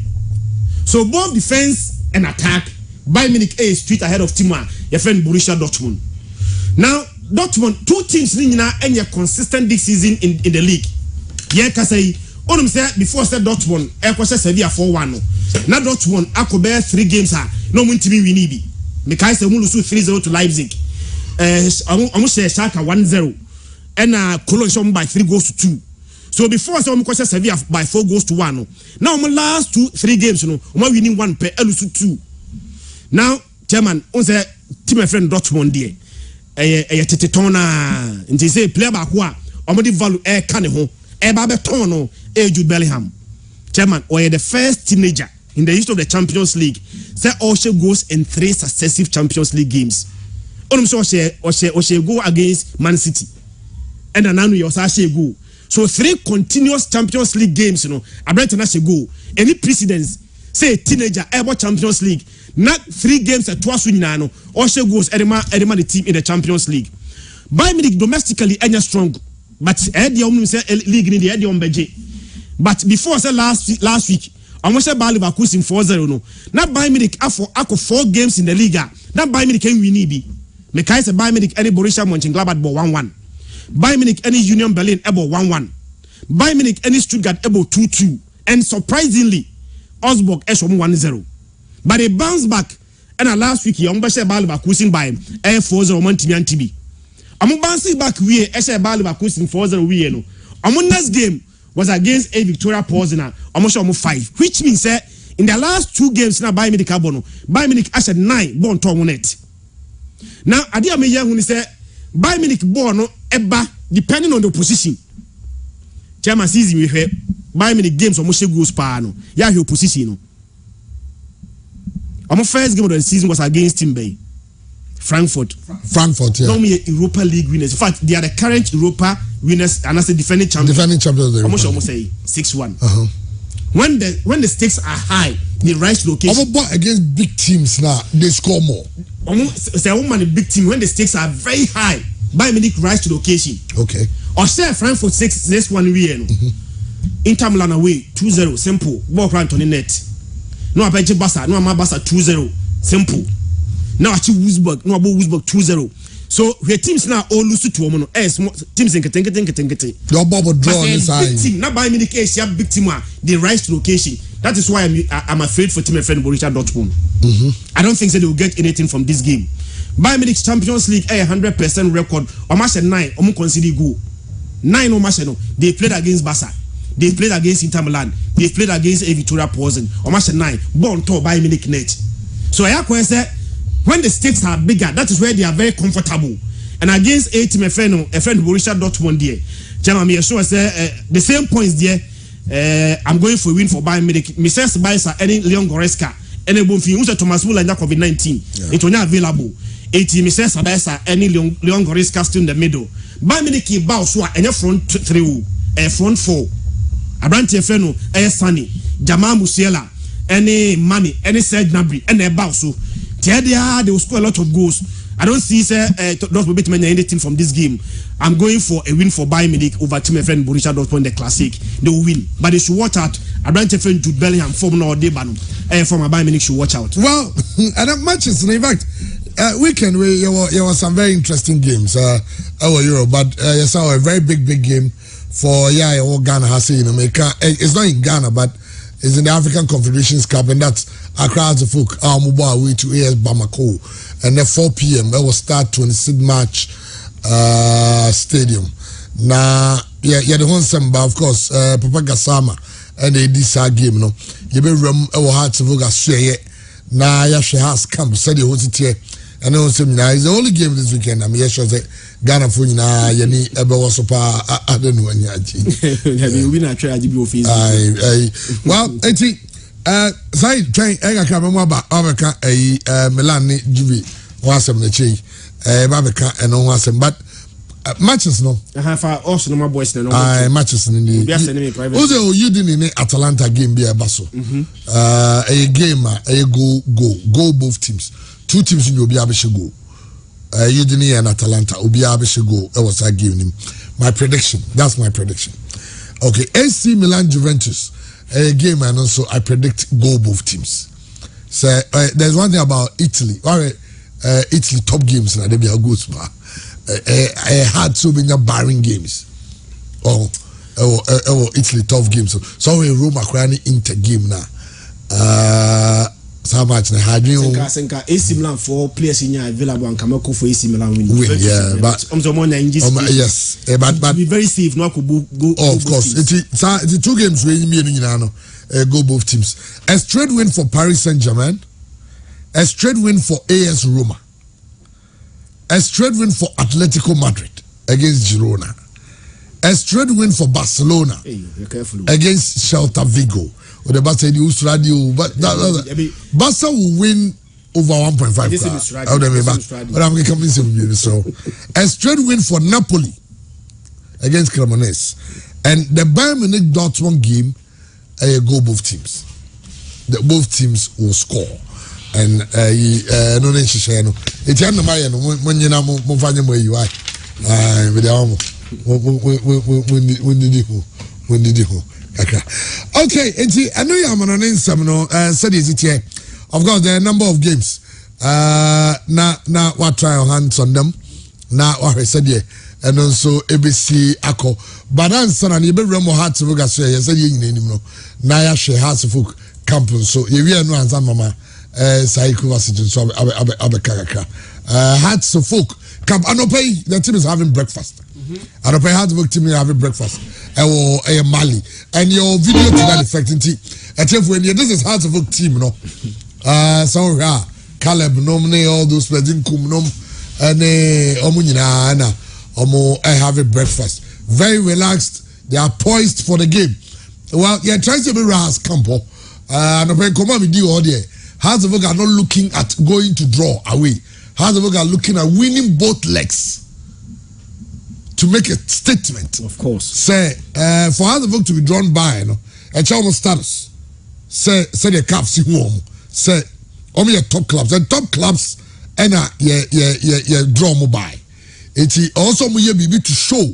So both defense and attack, Bayern Munich is straight ahead of Timwa, your friend Borussia Dortmund. Now, Dortmund, two teams and you're consistent this season in the league. Yeah, because I say before I said Dortmund, I was Sevilla 4-1. Now Dortmund, I could bear 3 games. No one to be winning. Because I lose 3-0 to Leipzig. I almost say Schalke 1-0. And Cologne by 3 goals to 2. So before I said Sevilla by 4 goals to 1. Now my last 3 games, we winning 1 per lose 2. Now, chairman, on say team my friend Dortmund there. Tetetona, and they say player back what? Omodi value can ho. Babetono, Jude Bellingham. Chairman, or the first teenager in the history of the Champions League, say also goes in 3 successive Champions League games. Onum so she go against Man City. And now you also go. So 3 continuous Champions League games, Everton has a goal. Any precedence, say a teenager ever Champions League, not 3 games at twice winano, or she goes the team in the Champions League. Bayern Munich domestically any strong, but league in the Edion Beje. But before I said last week, I must say Bayer Leverkusen 4-0 no. Now Bayern Munich after 4 games in the league. Now Bayern Munich can win be. Mekai say Bayern Munich any Borussia Mönchengladbach 1-1. Bayern Munich any Union Berlin able 1-1. Bayern Munich any Stuttgart able 2-2. And surprisingly, Augsburg Eschom 1-0. But they bounce back. And last week, young Basha Bayer Leverkusen by 4-0 Montimian TB. I'm bouncing back we Esha Bayer Leverkusen 4-0 we no. Next game was against a Victoria Poznan, almost 5, which means that in the last 2 games now Bayern Munich Bayern Munich has 9 born to net. Now, Adia Meya when he said Bayern Munich born no eba depending on the position. Chairman season we have Bayern Munich games almost goes par no. Yeah, your position no. Our first game of the season was against Timber. Frankfurt, yeah. Not me Europa League winners. In fact, they are the current Europa winners and as a defending champions. Almost say 6-1. When the stakes are high, they rise to location. Against big teams now, they score more. Say a woman a big team when the stakes are very high. Bayern Munich rise to location. Okay. Or say Frankfurt 6-1 win. Inter Milan away 2-0 simple. Ball round on the net. No Apache Barca, no Barca 2-0 simple. Now achieve Wolfsburg, no about Wolfsburg 2-0. So where teams now all lose to one. Teams in Ketengete. Your bubble draw on the side. Now Bayern Munich is a big team. They rise to location. That is why I'm afraid for team friend Borussia Dortmund. I don't think that they will get anything from this game. Bayern Munich Champions League a 100% record. Almost 9. Almost consider go 9 almost. They played against Barca. They played against Inter Milan. They played against a Victoria Poznan. Almost 9. Born to Bayern Munich net. So I say. When the stakes are bigger, that is where they are very comfortable. And against a team, a friend Borussia Dortmund there, Jeremy, sure say the same points there. I'm going for a win for Bayern Munich. Mrs. Baisa, any Leon Goretzka, any Bonfi, who's a Thomas Muller and COVID-19. It was not available. 80 Mrs. Baisa, any Leon Goretzka still in the middle. Bayern Munich Bauswa and your front 3, front 4. Abranti Feno, Sunny, Jamal Musiala, any Money, any Serge Gnabry, and a Bausu. They will score a lot of goals. I don't see those will beat anything from this game. I'm going for a win for Bayern Munich over team friend Borussia Dortmund the classic. They will win, but they should watch out. I don't friend Jude Bellingham from no Debano. From Bayern Munich should watch out. Well, and that matches. In fact, weekend there were some very interesting games. Over Europe, but you saw a very big game for Ghana has seen. It's not in Ghana, but it's in the African Confederations Cup, and that's Accra the folk move away to AS Bamako, and then 4 p.m. that will start 26th March stadium. Now, the whole samba, of course, Papa Gassama and they this game, no. You be room our hearts of share. Now, she has come, said you was it here, and also now it's the only game this weekend. I mean, yes, I say Ghana for you now, you need a was I don't know when you win a trade office. Well, say train I can remember about America Milan GB was some the chi Babeka and on was but matches no also no boys no matches in the also you didn't in Atalanta game be a basso a game a go both teams 2 teams in Obi Abishe go Udine and Atalanta Obi Abishe go I was giving him my prediction. That's my prediction. Okay, AC Milan Juventus a game, and also I predict goal both teams. So there's one thing about Italy. Italy top games now they be a good spot. I had so many barring games. Italy tough games. So we Roma Crani Inter game now. So much na hadwin o AC Milan for players in available and Kamako for AC Milan win. Yeah, but yes, but be very safe no could go. Of course, it's 2 games we go both teams. A straight win for Paris Saint-Germain, a straight win for AS Roma, a straight win for Atletico Madrid against Girona, a straight win for Barcelona against Celta Vigo. Or the Barca radio, but Barca will win over 1.5. But I'm convinced of you. So, a straight win for Napoli against Cremonese, And the Bayern Munich Dortmund game, go both teams. Both teams will score. And no nation it's under my when you know where you are. When did you okay, I know you are on Instagram, said it here. Of course, there are a number of games. Now what try your hands on them. Now what I said here. And also ABC Ako. But answer and you be remo hard to look at say, yes, you know. Naya she has to book campus. So you know answer mama. Saiku was so Abekaka. Hearts of folk. Camp Anope, the team is having breakfast. Anope Hearts of folk team is having breakfast. A Mali. And your video to that effect. This is Hearts of folk team, no. So Caleb nomine all those playing kum nom and Omunina I have a breakfast. Very relaxed. They are poised for the game. Well, you're trying to be Ras Campo. And I'm come on with you all there. Hearts of folk are not looking at going to draw away. Hearts of folk are looking at winning both legs to make a statement. Of course. Say, for Hearts of folk to be drawn by, a child status. Say the caps in home. Say, only your top clubs. And top clubs, and draw mobile. It's also we be to show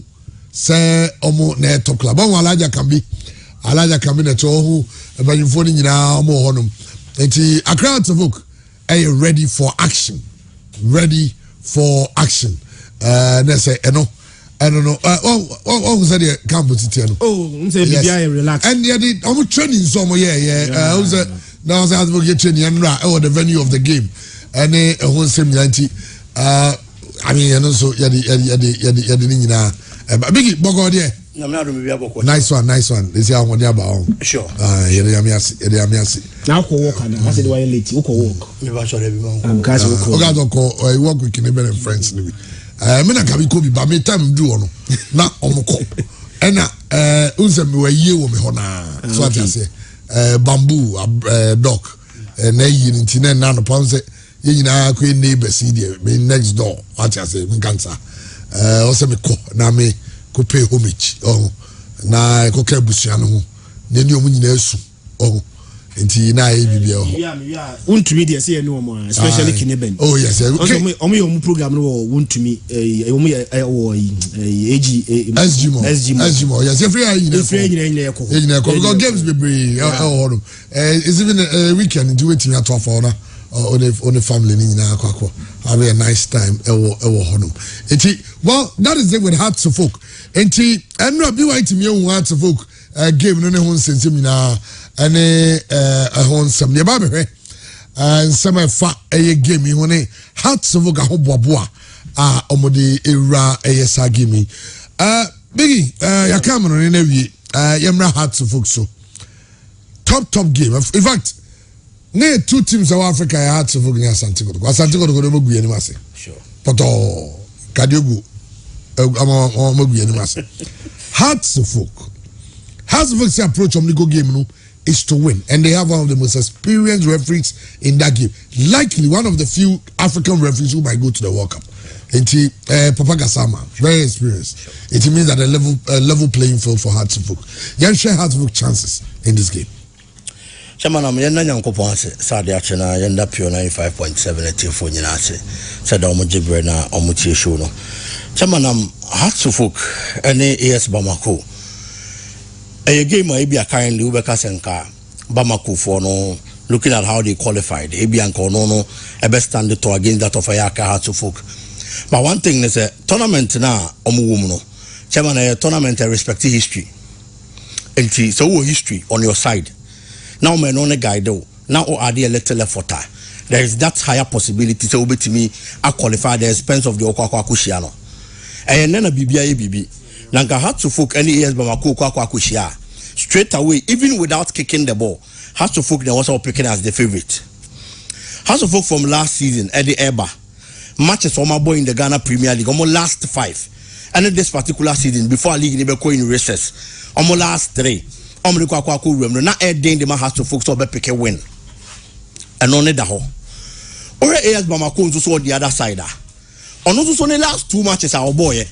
say omo na top club. Omo Alaja can be na to but you phone nyina omo honum. It's a crowd of folk are ready for action. Ready for action. Let's say no. I don't know. What was that campus tiano? Oh, say be relax. And yeah, I'm training some yeah. Who's that? Now I was get training and the venue of the game. And who same 90 I mean, and also Yadi Biggie Bogo there. Nice one. They say I want about. Sure. Yamiasi. Now walk and I said why late. You walk. I'm guys walk with Canadian friends. I mean I can be Kobe, but me time do on. Now omoko. And unse me we ye wo me hona. So I say bamboo dog. And yin intine na no pon say you know, neighbors here, next door. What I say, cancer. Also, me ko na me ko pay homage. Oh, na ko ke busiano. Then you win nesu. Oh, enti na bibi oh. Yeah. Want me dey say no more, especially Kineben. Oh yes. Okay. Omo program no want me. Omo SG more. Yes, every year. Because games be bring. It's even a weekend. Do it in your 12 hour. On the family have a nice time well that is it with Hearts of folk and not be white to me Hearts of folk game no one sense na and a hon some near baby and some fa a game you want Hearts of folk a hoboa omode era esa give me biggie ya come on in every yamra Hearts of folk so top game in fact ne two teams of Africa are hard to vote against Santiago. Santiago go to go anymase. Sure. But Kadiogu anymase. Hearts of Folk's approach on the go game no is to win, and they have one of the most experienced referees in that game. Likely one of the few African referees who might go to the World Cup. Papa Gassama, very experienced. It means that a level playing field for Hearts of Folk. Yan share Hearts of Folk chances in this game. Chairman, I'm yenda nyankopo ase Saudi achena yenda pure 95.7 etifo nyina ase said omo jibre na omo tie show no. Chairman, I'm Hearts of Folk ene AS Bamako. A game may be a kindly Ubeka Senka Bamako for no looking at how they qualified. Ebianko no a best standard to against that of Ayaka Hearts of Folk. But one thing is a tournament na omo woman. Chairman, a tournament respect history. And so history on your side. Now me no guide though. Now are the little effort. There is that higher possibility to be to me I qualify the expense of the Okwakwa Kushiano. And then a BBI. Nanka Hearts of Folk any years Bamako Okwakwa Kushia. Straight away, even without kicking the ball, Hearts of Folk they was all picking as the favorite. Hearts of Folk from last season, Eddie Eba. Matches for my boy in the Ghana Premier League, almost last 5. And in this particular season, before league never go in recess, almost last 3. Omri kwa room na den the man has to focus on pick a win and only that ho or AS Bamako so the other side on also the last 2 matches our boy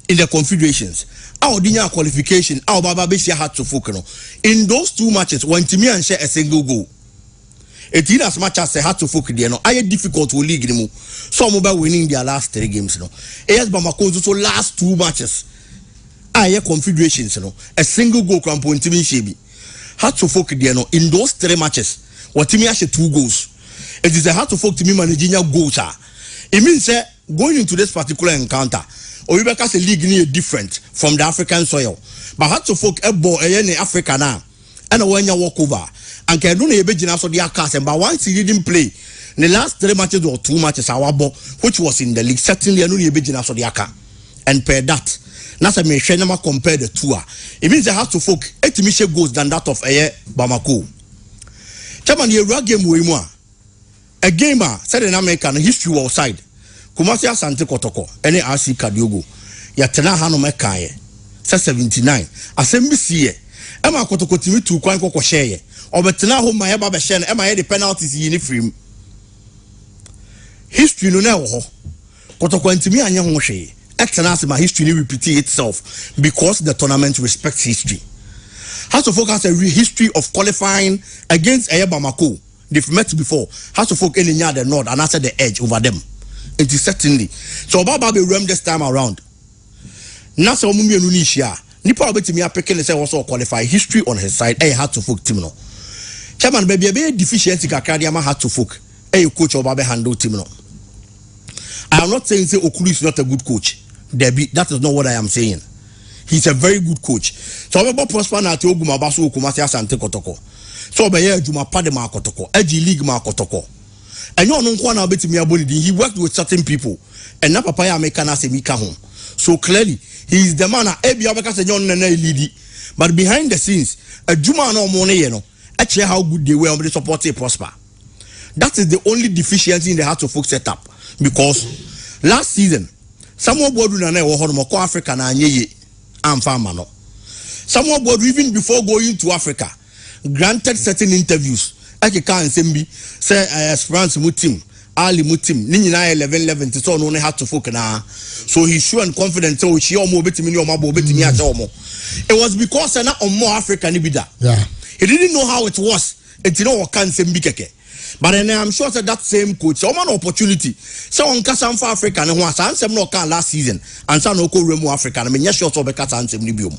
in the confederations our dinya qualification our baba besia had to focus no in those 2 matches when Timi and share a single goal it did as much as they had to focus there no I difficult to league no so mobile winning their last 3 games no AS Bamako so last 2 matches I configurations no a single goal can point Timi Shebi had to focus there no in those 3 matches what Timi has 2 goals it is a hard to focus Timi managing goals it means going into this particular encounter or you because the league near different from the African soil but had to folk a ball in Africa now and when you walk over and can do a bit so the cast but once he didn't play in the last 3 matches or 2 matches our ball which was in the league certainly a bit so the aka and per that that's a machine number compare the 2 it means they have to folk 8 mission goals than that of Bamako chairman the game we more a gamer said in American history outside Kumasi Asante Kotoko ene RC Kadiogo ya tena hano mekaye sa 79 asembi siye ema Kotoko timi tu kwan kokko sheye obetena ho ma ye ba be she na ema ye the penalties yi ni free history no na wo ho Kotoko ntimi anye ho hwe etena asema history ni repeat itself because the tournament respects history has to focus a history of qualifying against Bamako they've met before has to focus in the north and answer the edge over them. It is certainly so Baba be rem this time around. Now so mummy Indonesia. Nipa obetimi apeke say also qualify history on his side. Had to folk team no. Chairman baby be deficiency kakra dey had to folk. Coach Oba handle team no. I am not saying say Okulu is not a good coach. That is not what I am saying. He's a very good coach. So Oba prosper na te oguma baso Kumasi Asante Kotoko. So Oba ye adwuma pa de ma Kotoko. Eji league ma Kotoko. And you know now he worked with certain people and now papa make an asemika home. So clearly he is the man but behind the scenes a Juma no money actually how good they were on the support prosper. That is the only deficiency in the heart of folk setup because last season someone board na Africa na nye farmer no. Someone board even before going to Africa granted certain interviews. I can't say France mutim Ali mutim ni nyina 11 so no had to focus na so he's sure and confident so she omo betimi ni omo betimi aje omo it was because na omo Africa ni bida he didn't know how it was it no can say keke but then I'm sure that same coach so man opportunity so on kasa for Africa ne ho asem no kan last season and so no ko remu Africa na me nya sure so be kasa ansem ni biom.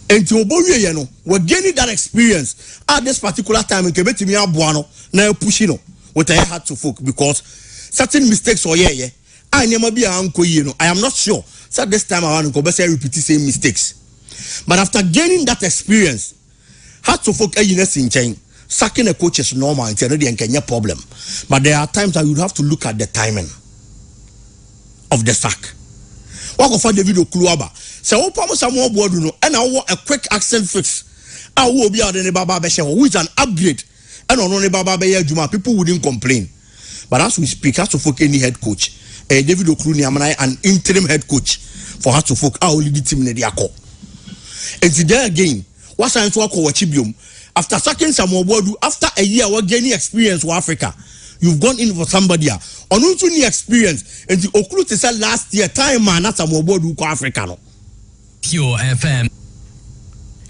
And to Oboye no, we're gaining that experience at this particular time in Kebetimi Abuano, now pushing what I had to folk because certain mistakes or I never be uncle, I am not sure. So this time around, Kobese repeat the same mistakes. But after gaining that experience, had to folk in chain, sacking a coach is normal and Kenya problem. But there are times that you have to look at the timing of the sack. What go for the video Kluaba? So Opamo Samuel Boduno and I want a quick accent fix. I will be out in the Baba Beshe, who is an upgrade. And on the Baba Beye Juma, people wouldn't complain. But as we speak, has to folk any head coach. David Okruni Amanai, an interim head coach for has to folk our lead team in the Ako. And today again, what's I to call Chibium? After sacking Samuel Bodu, after a year, we're gaining experience for Africa. You've gone in for somebody else. On new experience, and the Okulu said last year, time man, that's Samuel Bodu for Africa. Pure FM.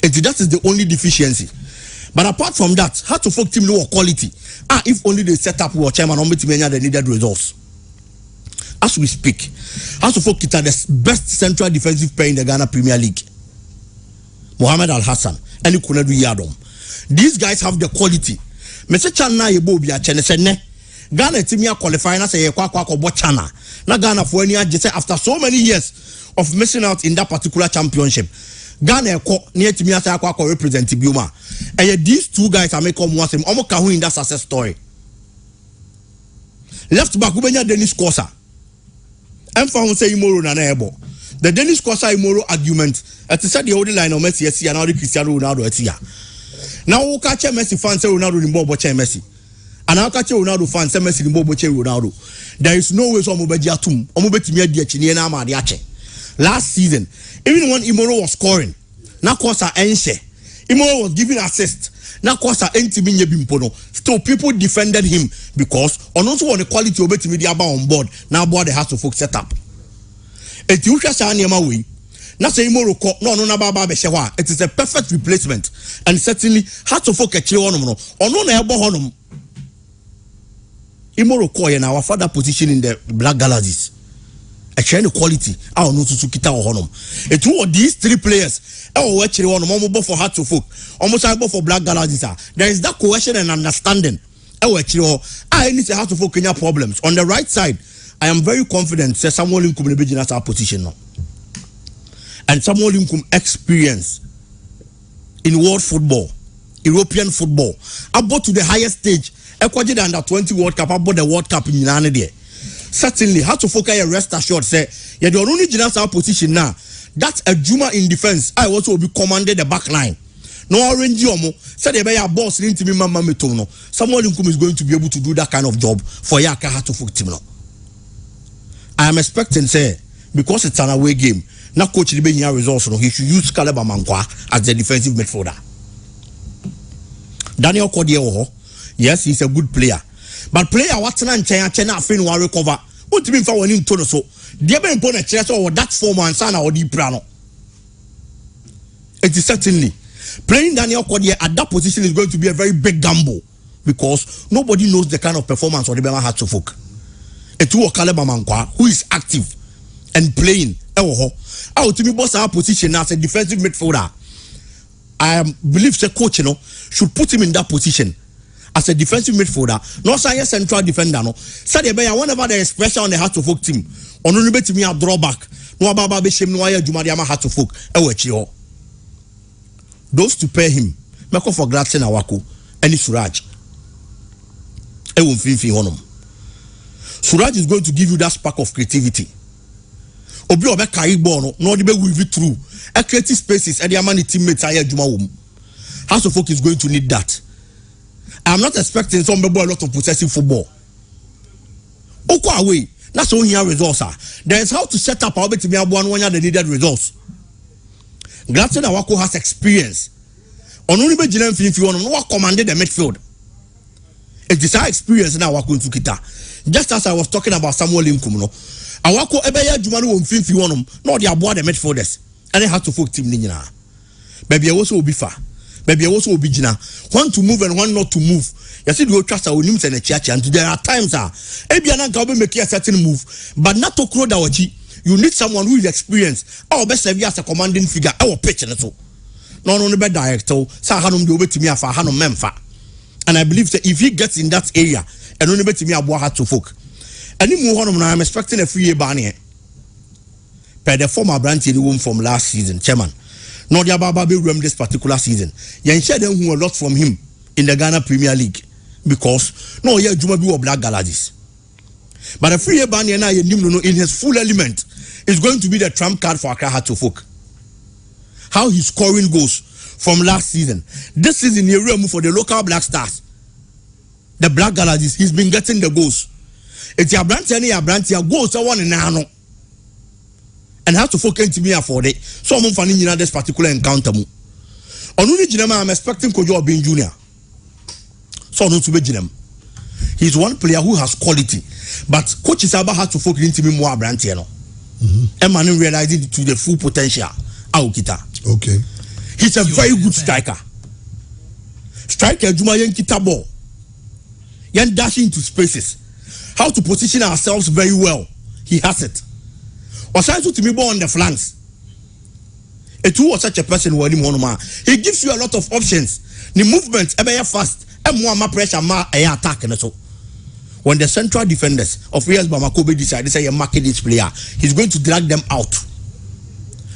And that is the only deficiency. But apart from that, how to folk team lower quality. If only they set up our chairman on the needed results. As we speak, how to folk it are the best central defensive player in the Ghana Premier League. Mohamed Al Hassan and Kunedu Yadom. These guys have the quality. Mr. Chana Yebobi Chenesene. Ghana team qualifying as a Chana. Na Ghana for any after so many years of missing out in that particular championship. Ghana near to me as I represent Biuma. And these 2 guys are making one same almost in that success story. Left back Ubenya Dennis Kosa. I'm found say Imoro Nanebo. The Dennis Kosa Imoro argument at the said the old line of Messi and now Cristiano Ronaldo at here. Now who catch Messi fans say Ronaldo in Bobo Messi. And I'll catch Ronaldo fans say Messi in Bobo Ronaldo. There is no way so Omobejiatum, Omobetimia Diachiniana Mariache. Last season, even when Imoro was scoring, na Kosa Enche, Imoro was giving assist, na Kosa Entiminye Bimpono. Still, people defended him because on also on the quality of Betimidia on board, now board has to folk set up. Et you just way. na say Morocco no na baba be hwa it is a perfect replacement and certainly had to focus kire wonom no ono na ebo honom Morocco ye na our father position in the Black Galaxies a chain quality our no to kita honom e two of these three players e wo kire wonom omo for hard to folk almost go for Black Galaxies there is that cohesion and understanding e wo kire I need to have to folk Kenya problems on the right side. I am very confident say Samuel Nkum will be in our position now. And Samuel Nkum experience in world football, European football, about to the highest stage. Equated under 20 World Cup, about the World Cup in United there. Certainly, how to focus a rest assured say, you don't only in our position now. That's a Juma in defense. I also will be commanded the back line. No orange yomo said they be a boss into me mama metono. Samuel Nkum is going to be able to do that kind of job for Yaka how to focus team now. I am expecting say because it's an away game. Now coach the being results no he should use Caleb Amankwa as the defensive midfielder. Daniel Kodie yes he's a good player. But player what's na nchen afin wa recover. What mean for when him to so. Dey be impon a chest or that form and sana or the plano. It is certainly playing Daniel Kodie at that position is going to be a very big gamble because nobody knows the kind of performance or the Bema had to folk. Etu Caleb Amankwa who is active and playing out to me boss our position as a defensive midfielder. I believe the coach should put him in that position as a defensive midfielder, not say a central defender no. Said whenever there is pressure on the heart to folk team, on only bet me a drawback. No baba be shame no ya Jumadiama had to folk those to pay him. Meko for Gladson Awako and Suraj. Suraj is going to give you that spark of creativity. Obi obe carry ball no be weave it through. A creative spaces and the amani teammates are Juma wom. House of Folk is going to need that. I'm not expecting some a lot of possessive football. Oko away. That's all here results are. There is how to set up our to be one the needed results. Gladson Awako has experience. On only be Jilen if you want to commanded the midfield. It is our experience now Awako to kita. Just as I was talking about Samuel Nkum no. Awako ebeya Jumanu won finfi wonom no dey aboa the midfielders. And they have to folk team ni nyina. Baby also obi fa. Baby also obi gina. One to move and one not to move. You see the trust onim se na chiachi and there are times ebia na ka make a certain move but not to crow dawachi. You need someone who is experienced. Our best serve as a commanding figure. Our pitch and so. No be director. Sa hanum do betimi afa hanum memfa. And I believe that if he gets in that area and only betimi aboa hat to folk. Any move on I'm expecting a 3-year ban here. Per the former branch in the womb from last season, chairman. No the Baba be room this particular season. You share them who a lot from him in the Ghana Premier League. Because no yeah Juma be Black Galaxies. But a 3-year ban here now in his full element is going to be the trump card for Accra Hearts of Folk. How he's scoring goals from last season. This season he move for the local Black Stars. The Black Galaxies, he's been getting the goals. It's your branch goals one in ano. And have to focus to me afford it. So I'm finding this particular encounter. On only Jinema, I'm expecting Kojo being junior. So no to be Jinem. He's one player who has quality, but coach is about how to focus into me more branch here. And man realizing to the full potential. Aukita. Okay. He's a very good striker. Striker Juma Yen kita ball. Yen dash into spaces. How to position ourselves very well. He has it. Aside to me ball on the flanks. It was such a person who he gives you a lot of options. The movement fast. And more pressure attack and so. When the central defenders of Real Bamako decide to say market this player, he's going to drag them out.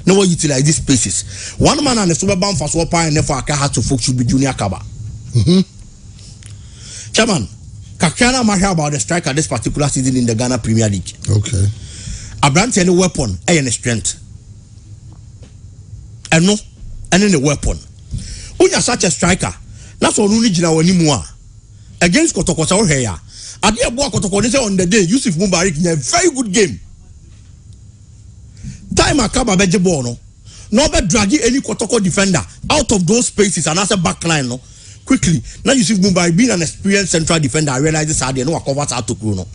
No one utilize these spaces. One man and a super bomb for swap and therefore Accra to folk should be Junior Kaba. Chairman, Kakana Mahia about the striker this particular season in the Ghana Premier League. Okay. A brand any weapon, any strength. And no, and any weapon. When you're such a striker, that's all you need anymore. Against Kotokota or here. I did walk Kotokota on the day, Yusuf Mubarak in a very good game. Time Akaba Bejebono. No be dragging any Kotoko defender out of those spaces and as a backline no. Quickly. Now Yusuf Mubarak being an experienced central defender, I realize this idea no covers out to Bruno.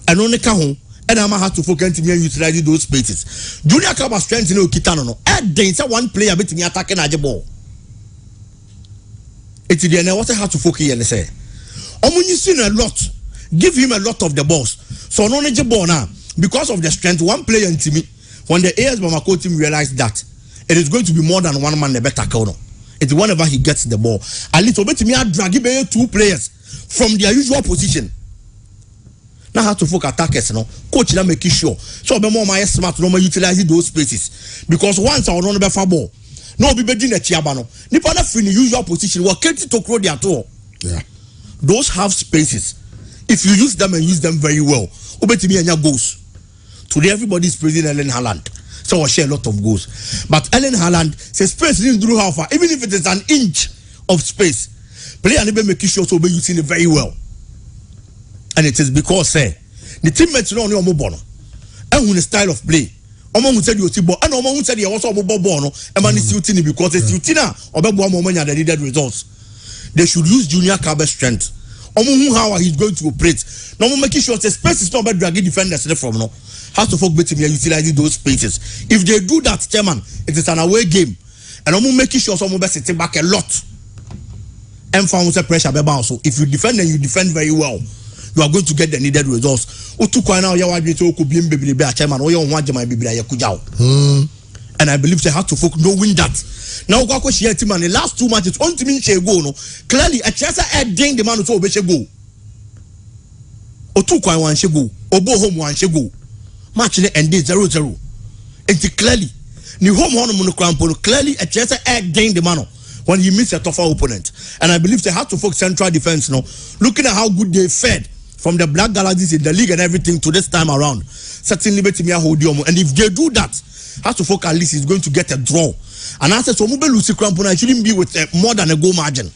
And only Kahun and I'm have to focus me utilize those spaces. Junior club strength no kitano no. Then say one player bet me attacking the ball. It's the end what have to focus and say. You seen a lot. Give him a lot of the balls. So no need ball now because of the strength. One player in me when the AS Bamako team realized that it is going to be more than one man the better corner. It's whenever he gets the ball. At least obey me drag two players from their usual position. Now how to focus attackers, no coach na make sure. So be more my smart no utilize those spaces because once I don't be ball. No be doing the chiaba no. Nipa na free in the usual position. What can't to crow their toe? Yeah. Those half spaces. If you use them and use them very well, obey me and your goals. Today everybody is praising Erling Haaland. So I share a lot of goals. But Erling Haaland says space didn't do how far, even if it is an inch of space. Player never make sure so be using it very well. And it is because the teammates don't know more and when the style of play. Omo who said you see ball and Omo who said you also ball no and man is shooting because it's shooting or be one moment and the needed results. They should use junior Kabe strength. Omo who how he's going to operate. No more making sure the space is not about dragging defenders from no. How to folk betting utilizing those spaces. If they do that, chairman, it is an away game. And I'm making sure someone best sitting back a lot. And found pressure so if you defend and you defend very well, you are going to get the needed results. And I believe they have to folk knowing that. Now go share team and the last 2 matches on team share go no. Clearly a chance at ding the man to obey go. Otu kwa one shego, obo home one shego. Match ended 0-0. It's clearly new home on monocrampo clearly a chance at gain the man when you miss a tougher opponent. And I believe they have to focus central defense now. Looking at how good they fed from the Black Galaxies in the league and everything to this time around. Certainly bet me a hold you. And if they do that, have to focus at least is going to get a draw. And I said so mobile Lucy Crampona shouldn't be with more than a goal margin.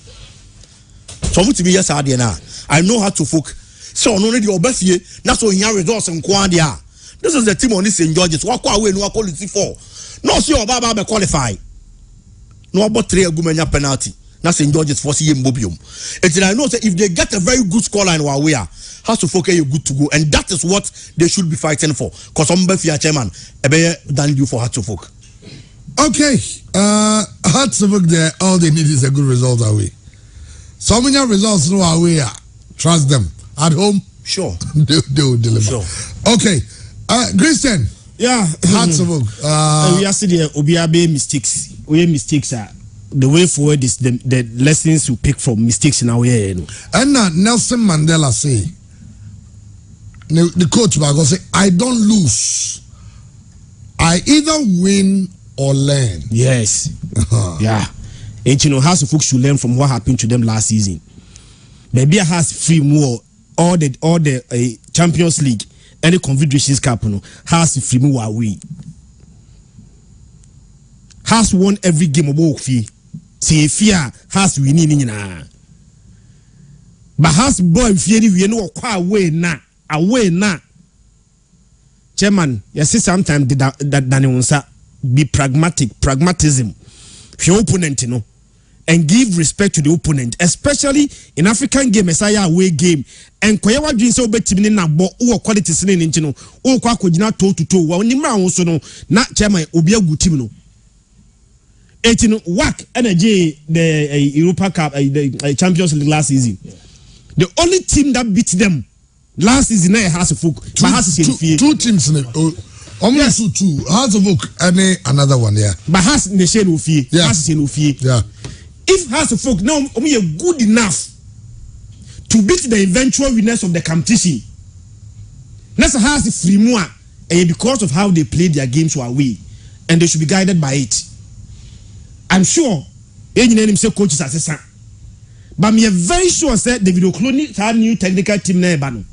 So to be yes I know how to focus. So no need your best year. That's what here results in Quadia. This is the team on this St. George's. Walk away, no quality 4. No, see your Baba qualify. No about 3 Gumenya penalty. That's St. George's for CM Bobium. And I know that if they get a very good scoreline while we are, has to focus you good to go. And that is what they should be fighting for. Because I'm Befia chairman, a better than you for Hatsufolk. Okay. Hatsufolk there, all they need is a good result away. So many results no away. Trust them. At home, sure. they will deliver. Sure. Okay. Christian. Yeah. Hatsufolk. We are still Obiabe mistakes. We mistakes are. The way forward is the lessons you pick from mistakes in our way. And Nelson Mandela say, the coach will say, I don't lose. I either win or learn. Yes. Yeah. And you know, how some folks should learn from what happened to them last season. Maybe I has free more all the Champions League and the Confederations Cup has free more away. Has won every game of work fee. See fear has winning but has boy fear we know away na chairman you see sometimes that Daniel be pragmatism for your opponent and give respect to the opponent, especially in African game Messiah away game and kwayawa dream so betimi na bo wo quality sene nti no wo kwa kogina toe to toe wa onimra wo so no na chairman obi agu team no etino work energy the Europa Cup the Champions League last season. The only team that beat them last season has a folk. Two teams in it. Almost two. Has a book and another one, yeah. But has the shade of fee. Yeah. Yeah. If has a folk now only good enough to beat the eventual winners of the competition. That's has the free more and because of how they played their games were away, and they should be guided by it. I'm sure any name say coaches assistant. But me very sure said the video cloning had new technical team na ebano.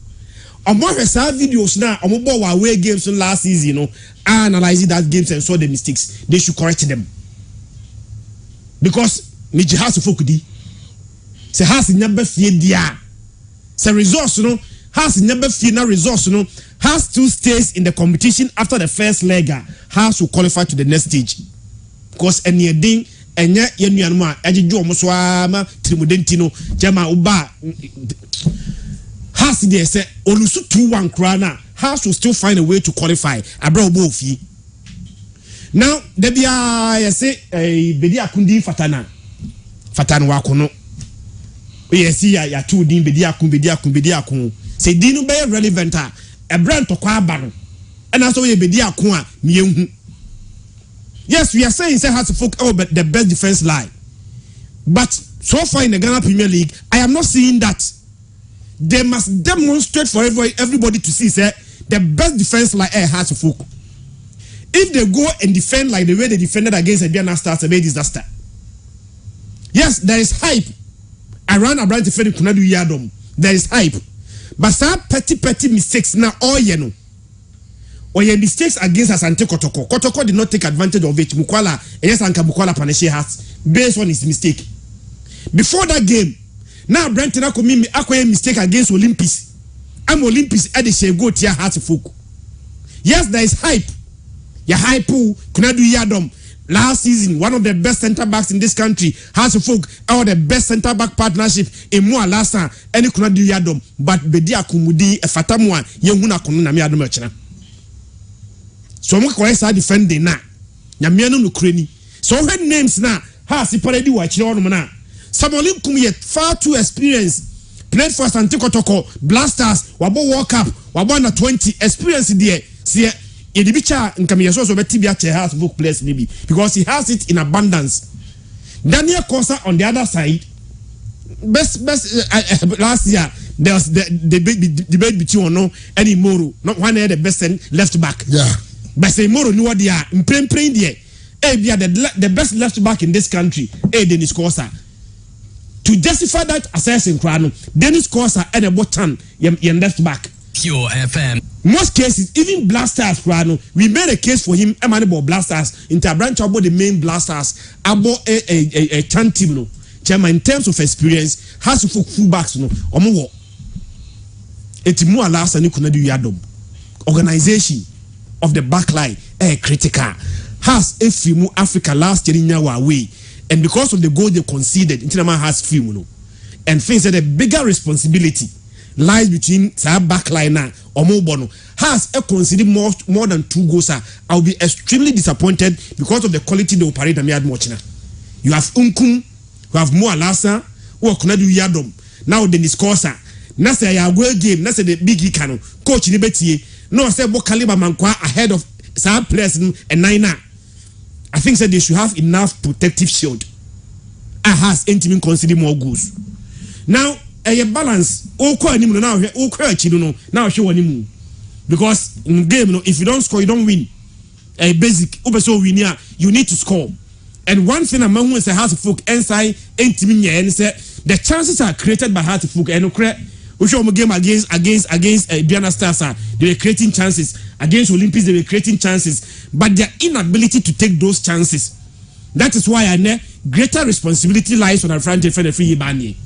Omo hwesa videos na omo ball away games last season analyzing that games and saw the mistakes. They should correct them. Because me has to focus di. Say has never fear dia. Say resource has never fear na resource has to stays in the competition after the first leg has to qualify to the next stage. Because any ding enya yenuanuma ejeju omoso ama trimudentino jama uba has there say olusu 2-1 krana Hearts will still find a way to qualify. Abrobofi. Now, there be a say a Bedia Kundi Fatana Wakono. Yes, ya two din Bedia Kun. Say Dino be relevant. A brand to Quaban. And also a Bedia Kwa Miu. Yes, we are saying say has to focus on the best defense line. But so far in the Ghana Premier League, I am not seeing that. They must demonstrate for everybody to see say the best defense line has to focus. If they go and defend like the way they defended against Atletico Stars, a big disaster. Yes, there is hype around defending Kunadu Yadom. There is hype. But some petty mistakes now all you know. Or your mistakes against Asante Kotoko. Kotoko did not take advantage of it. Mukwala, yes, Anka Mukwala Paneshe has based on his mistake. Before that game, now Brenton Akomi acquired mistake against Olympics. I'm Olympics at the same go to your heart folk. Yes, there is hype. Ya hype Kunadu Yadom. Last season, one of the best centre backs in this country has folk or the best centre back partnership in Mua last time. Any Kunadu Yadom, but Bedia Kumudi a Fatamwa, Yamuna Kununa Miadom. So I'm going to defend the na. Yamiano Nukreni. So when names na has already watched on mana. Samolim Kumye far too experienced. Played for Santikotoko, Blasters, Wabo World Cup, Wabana 20 experience there. See, Edibicha and Kamiyaso so Tibia has book place maybe because he has it in abundance. Daniel Kosa on the other side, best last year there was the debate between Ono and Imoro. Not one of the best left back. Yeah. But say Moro knew what they are in plain there. We are the best left back in this country. Dennis Kosa. To justify that assessing Krano, Dennis Kosa and a bottom in left back. Pure FM. Most cases, even Blasters Krano, we made a case for him. Emanable Blasters into a branch about the main Blasters about a chan team no. Chairman in terms of experience has to full fullbacks no. Omo. Etimu alasa ni kuna du yadom. Organization of the backline critical has a film Africa last year in our way, and because of the goal they conceded, Intinama has film no, and things that the bigger responsibility lies between our backliner or Mobono has a considered more than 2 goals. I'll be extremely disappointed because of the quality they operate. You have Unkum, you have Mo Alasa, who are Kunadu Yadom. Now the Niskosa, Nasa ya well game, Nasa the big Ikano, coach Nibeti. No, I said Bokaliba Mankwa ahead of some players and Nina. I think that they should have enough protective shield. Has intimate consider more goals. Now, a balance. Now show any because in game, if you don't score, you don't win. A basic winner, you need to score. And one thing among us, Hearts of Folk inside intimate and say the chances are created by Hearts of Folk and we show them game against Diana Stars. They were creating chances against Olympics. They were creating chances, but their inability to take those chances. That is why I know greater responsibility lies on our front for the free banning.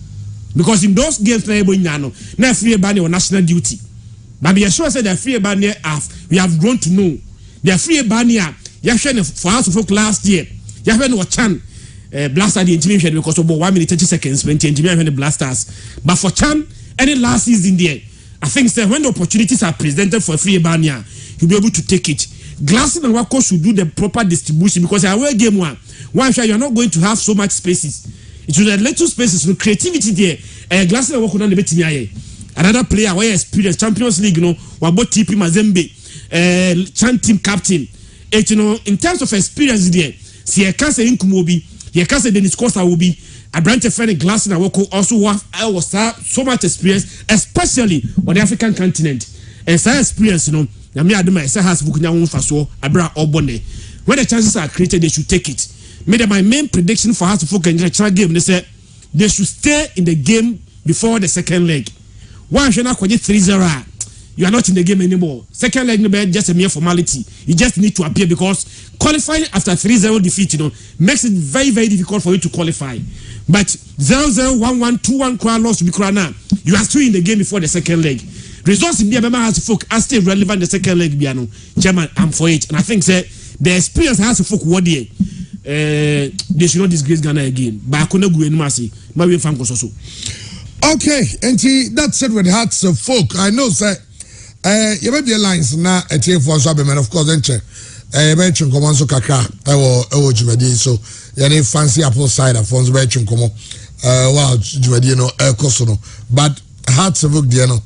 Because in those games, na free banning on national duty. But we are sure that free banning we have grown to know. The free banning for House of Folk last year. You have no Chan Blaster the intimidation because of 1 minute 30 seconds when the Blasters. But for Chan. Any last season there, I think that when the opportunities are presented for free Bania, you'll be able to take it. Glassing and Wako should do the proper distribution because our game one shot you're not going to have so much spaces. It should have little spaces with creativity there. Glassing and Wako done the bit another player where experience Champions League, Wabo TP Mazembe, Chan team captain. In terms of experience there, see a Kasa Inkumobi, a Kasa Dennis Costa will be. A branch of friend Glass and Awoko also was so much experience, especially on the African continent. And such experience, Yami Adama has Bukuna Faso, Abra Obone. When the chances are created, they should take it. Made my main prediction for House of Folk and the game, they said they should stay in the game before the second leg. One should not 3-0. You are not in the game anymore. Second leg, just a mere formality. You just need to appear because qualifying after 3-0 defeat, makes it very, very difficult for you to qualify. But 0-0, 1-1, 2-1 crowd loss to be crowd now. You are still in the game before the second leg. Results in Biabema has to folk are still relevant the second leg, Biano. Chairman, I'm for it. And I think the experience has to folk what day. They should not disgrace Ghana again. But I couldn't go in Massey. But we found also. Okay, and that said with Hearts of Folk, I know, sir. You may be lines now a team for Sabiman, of course, then check. Mention command so kaka, Jumadi, so any fancy apple cider for mention come well, Jumadino, Cosono, but hearts of Diano,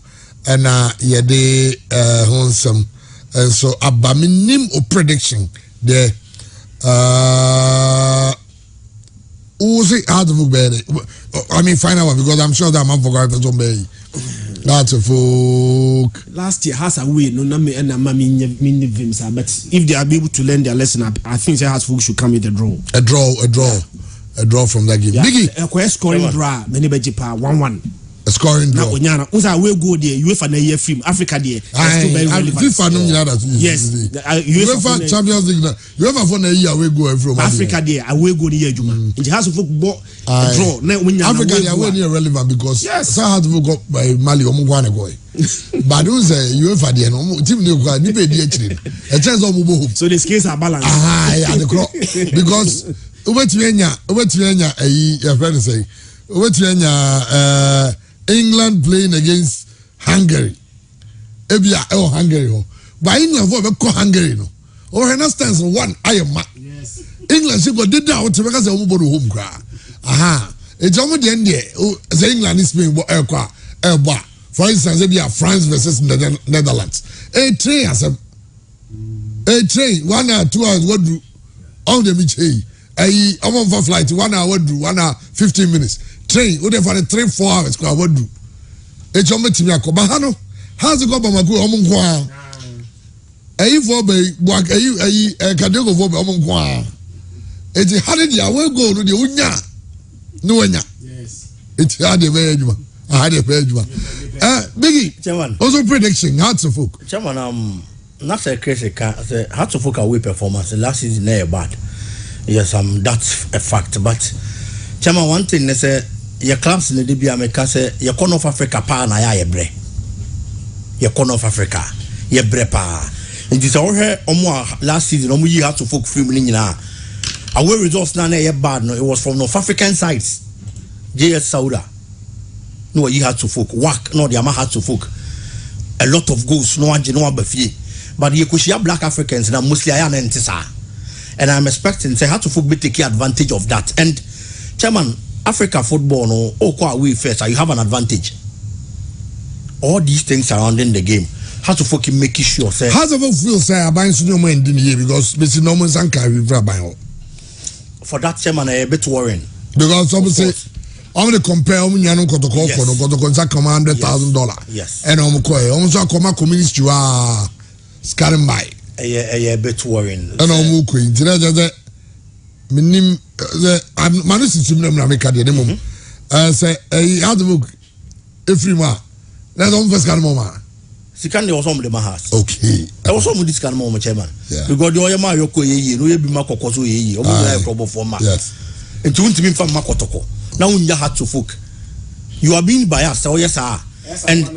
and Yade Honsome, and so a minim of prediction there. Who's it hard to I mean, find out because I'm sure that I'm forgotten to be. That's a folk. Last year has a way, no name and a mammy, but if they are able to learn their lesson, I think the Hearts folk should come with a draw. A draw from that game. Biggie, a scoring draw, many Bejipa 1-1. A scoring draw. Now, Usa will go there. UEFA na year film Africa there. FIFA no that. Yes. UEFA Champions League. UEFA for na year we go from Africa there. I will go there Juma. In the House of Football draw. Now when Africa they are very relevant because so hard to go by Mali or Mugwane go. But don't say UEFA there no team no go ni be there actually. A chance of move. So the scales are balanced. Yeah, the crop because Ubetienya your friend say Ubetienya England playing against Hungary. Ebia Hungary. But England for be Hungary no. Or Hernandez one ayema. Yes. England she go did that to because they go home cry. Aha. It's almost the end there. England is playing kwa for instance ebia France versus Netherlands. A train as a train 1 hour 2 hours what do all the meet I'm for flight 1 hour do 1 hour 15 minutes. Train, what if I 3-4 hours? Kwa what do? It's on me ako. Bahano, how's it go? Bamaku omunkwa. Ayi for be work. Ayi kadego for be omunkwa. It's hard ya we go no the unya. No unya. Yes. It's hard the way juma. Hard the way juma. Biggie. Chairman. Also prediction. Hearts of folk. Chairman, not say crazy. Say Hearts of folk away performance last season never bad. Yes, that's a fact. But Chairman, one thing they say. Your clubs in the DB America say your corner of Africa pa na ya yebre. Your corner of Africa yebre pa. It is all here last season omu yi had to folk free money na. Away results na ye bad no. It was from North African sides. JS Sauda. No you had to folk work no the ama had to folk. A lot of goals no anje no abafie. But you kushia black Africans na mostly aya na ntisa. And I'm expecting say had to folk be take advantage of that. And Chairman Africa football no we first you have an advantage. All these things surrounding the game. How to fucking make sure say how to feel say I buy no more in the year because Mr. Norman Sanka we buy for that Chairman a bit worrying. Because some say I'm gonna compare nyano kotoko for no kotoko nsa come $100,000. Yes. And so come communist you are scaring by. A bit worrying. And just minim I'm managing to make a minimum. Say a hard book every month. That's on first kind of moment. Sikandi was on the Mahas. Okay. I was on this kind of moment, Chairman. Because the Oyama Yoko ye, no be Makokozo ye, or trouble for ma. Yes. And to be from Makotoko. Now you have to folk. You are being biased, oh yes, sir. And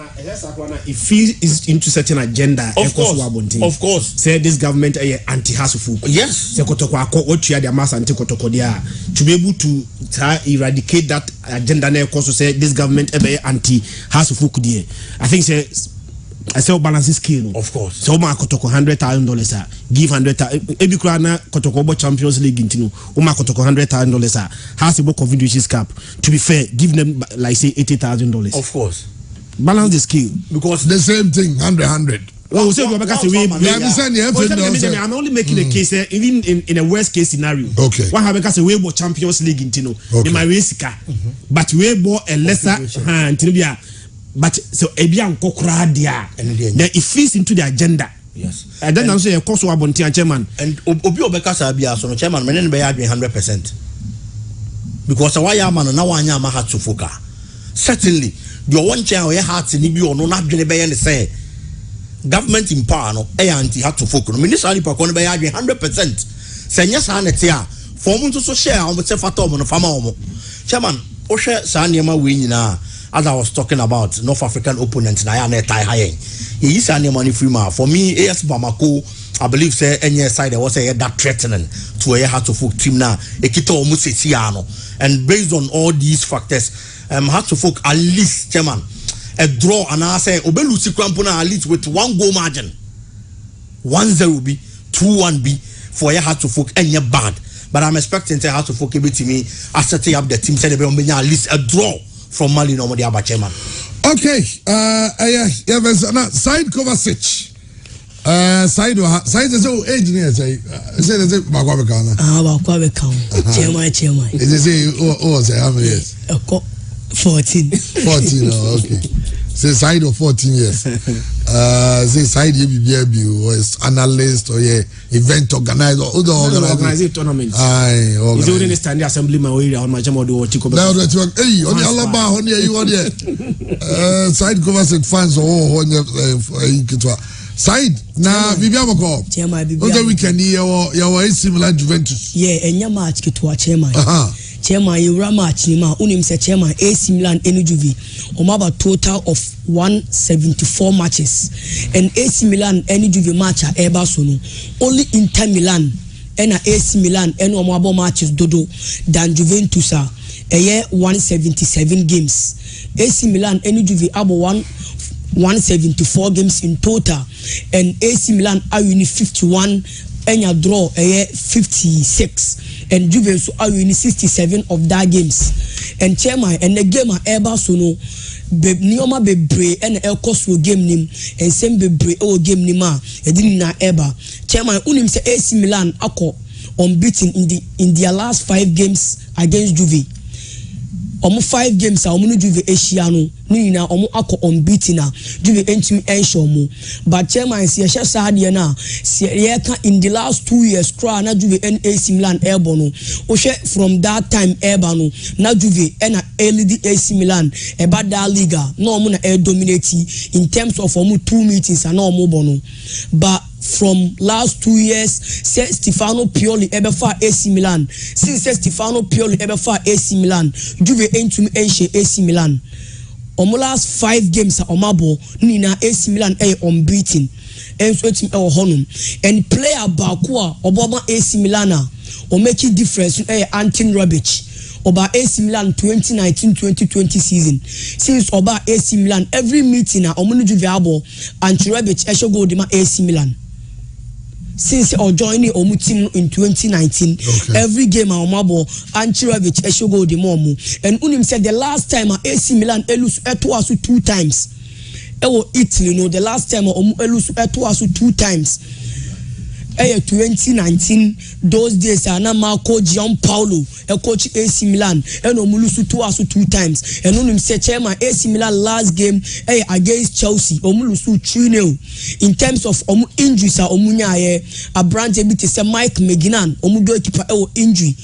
if he is into certain agenda, of course, say this government anti-Hasufu. Yes, say Kotoko what you are the mass anti-Kotoko there to be able to eradicate that agenda. Now, also say this government anti-Hasufu there. I think say I say balance scale. Of course. So ma Kotoko $100,000 give $100,000. Ebi krana Kotoko Champions League intino. Uma Kotoko $100,000. Hasufu Confederations Cup. To be fair, give them like say $80,000. Of course. Balance the scale because the same thing 100. Oh, so I'm only making a case even in a worst case scenario. Okay. What have because we bought Champions League intino. In my risk, but we bought a lesser hand. But so Ebian Kokra dia. Then it fits into the agenda. Yes. And then I'm saying a cost of Abontia chairman. And Obio Bekasa Bia so chairman menen be 100%. Because why am man na wanya ma hat to foka. Certainly the one chair or heart in Ibio no not gonna be any say government in power no anti hat to focus. Minister Nipa kon be 100%. Say yes anetia for mun to so share on the fatom no farmer omo. Chairman, o share sa niema we nyina as I was talking about North African opponents na ya na tie high. He is an money free man. For me, AS Bamako, I believe say any side there was that threatening to a hat to folk team now. Ekito almost and based on all these factors, had to folk at least chairman. a draw and I say obelusi krampona at least with 1 goal margin. 1-0 be 2-1 be for your Hearts-of-Oak and your bad. But I'm expecting to Hearts-of-Oak to me as setting up the team said they will at least a draw from Mali no Modia Chairman. Okay, side Kovacic. Side is engineer say Bakwabekana. Bakwabekana. Chairman. Is it say how many years? 14. 14, okay. Say side of 14 years. Say side you was analyst or event organizer or organize tournaments. Is it only standing assembly my way on my jamo do Chico? Hey, on the Alaba, on you on there. Side covers and fans or side na Bibiama call. Chairman Bibiama. Weekend you similar Juventus. Yeah, and your match to chairman. Chairman, you ran match ni ma unim se chairman AC Milan Juve omaba total of 174 matches and AC Milan Juve match eba so no only Inter Milan and AC Milan and omaba matches dodo than Juventus 177 games. AC Milan Juve abo 174 games in total and AC Milan are 51 and your draw 56 and Juve so are winning 67 of that games and chairman and the game eba so no be nioma bebre and el cost game nim and same bebre o game nima e din na eba chairman unim say AC Milan akọ unbeaten in their last 5 games against Juve. 5 games no Juve Asia no na akọ unbeaten na Juve entimi ensure mo but chairman say sad na in the last 2 years cry na Juve and AC Milan ebo no from that time eba no na Juve and lead AC Milan eba da liga no na dominate in terms of 2 meetings and no bono but from last 2 years says Stefano Pioli ever for AC Milan since Stefano Pioli ever for AC Milan Juve into AC Milan last 5 games omabo nina AC Milan unbeaten and so it's honum and player bakwa obama AC Milan or make it difference Antin Rebic Oba AC Milan 2019-2020 season since Oba AC Milan every meeting omunu Juve abo Antin Rebic go dema AC Milan since joining omu team in 2019 every game omabo Anchirovic eshogo the momu and unim said the last time AC Milan elus etwasu 2 times Italy no the last time omu elus etwasu 2 times 2019 those days na Marco Gianpaolo coach AC Milan and omulusu 2 times and unim say chairman AC Milan last game against Chelsea omulusu 3-0 in terms of injuries omunya a brand bit say Mike Meginan goalkeeper injury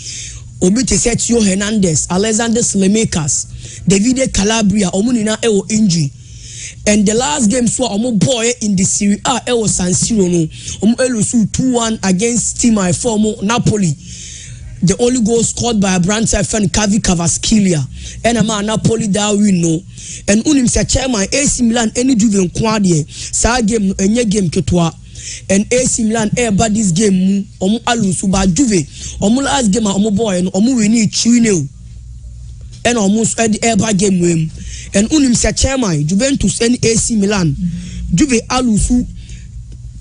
obi te say Tio Hernandez Alexander Selemakers Davide Calabria omunina injury. And the last game saw boy in the Serie A was San Siro no elusu 2-1 against team former Napoli. The only goal scored by a brand side fan Kavi Kvaratskhelia and a man Napoli da win no and unim sa chairman AC Milan any Juve nkwadie sa game enye game ketwa and AC Milan but this game alusu ba Juve last game boy no win 3-0 and almost at the ever game win and unim sa chairman Juventus and AC Milan Juve alusu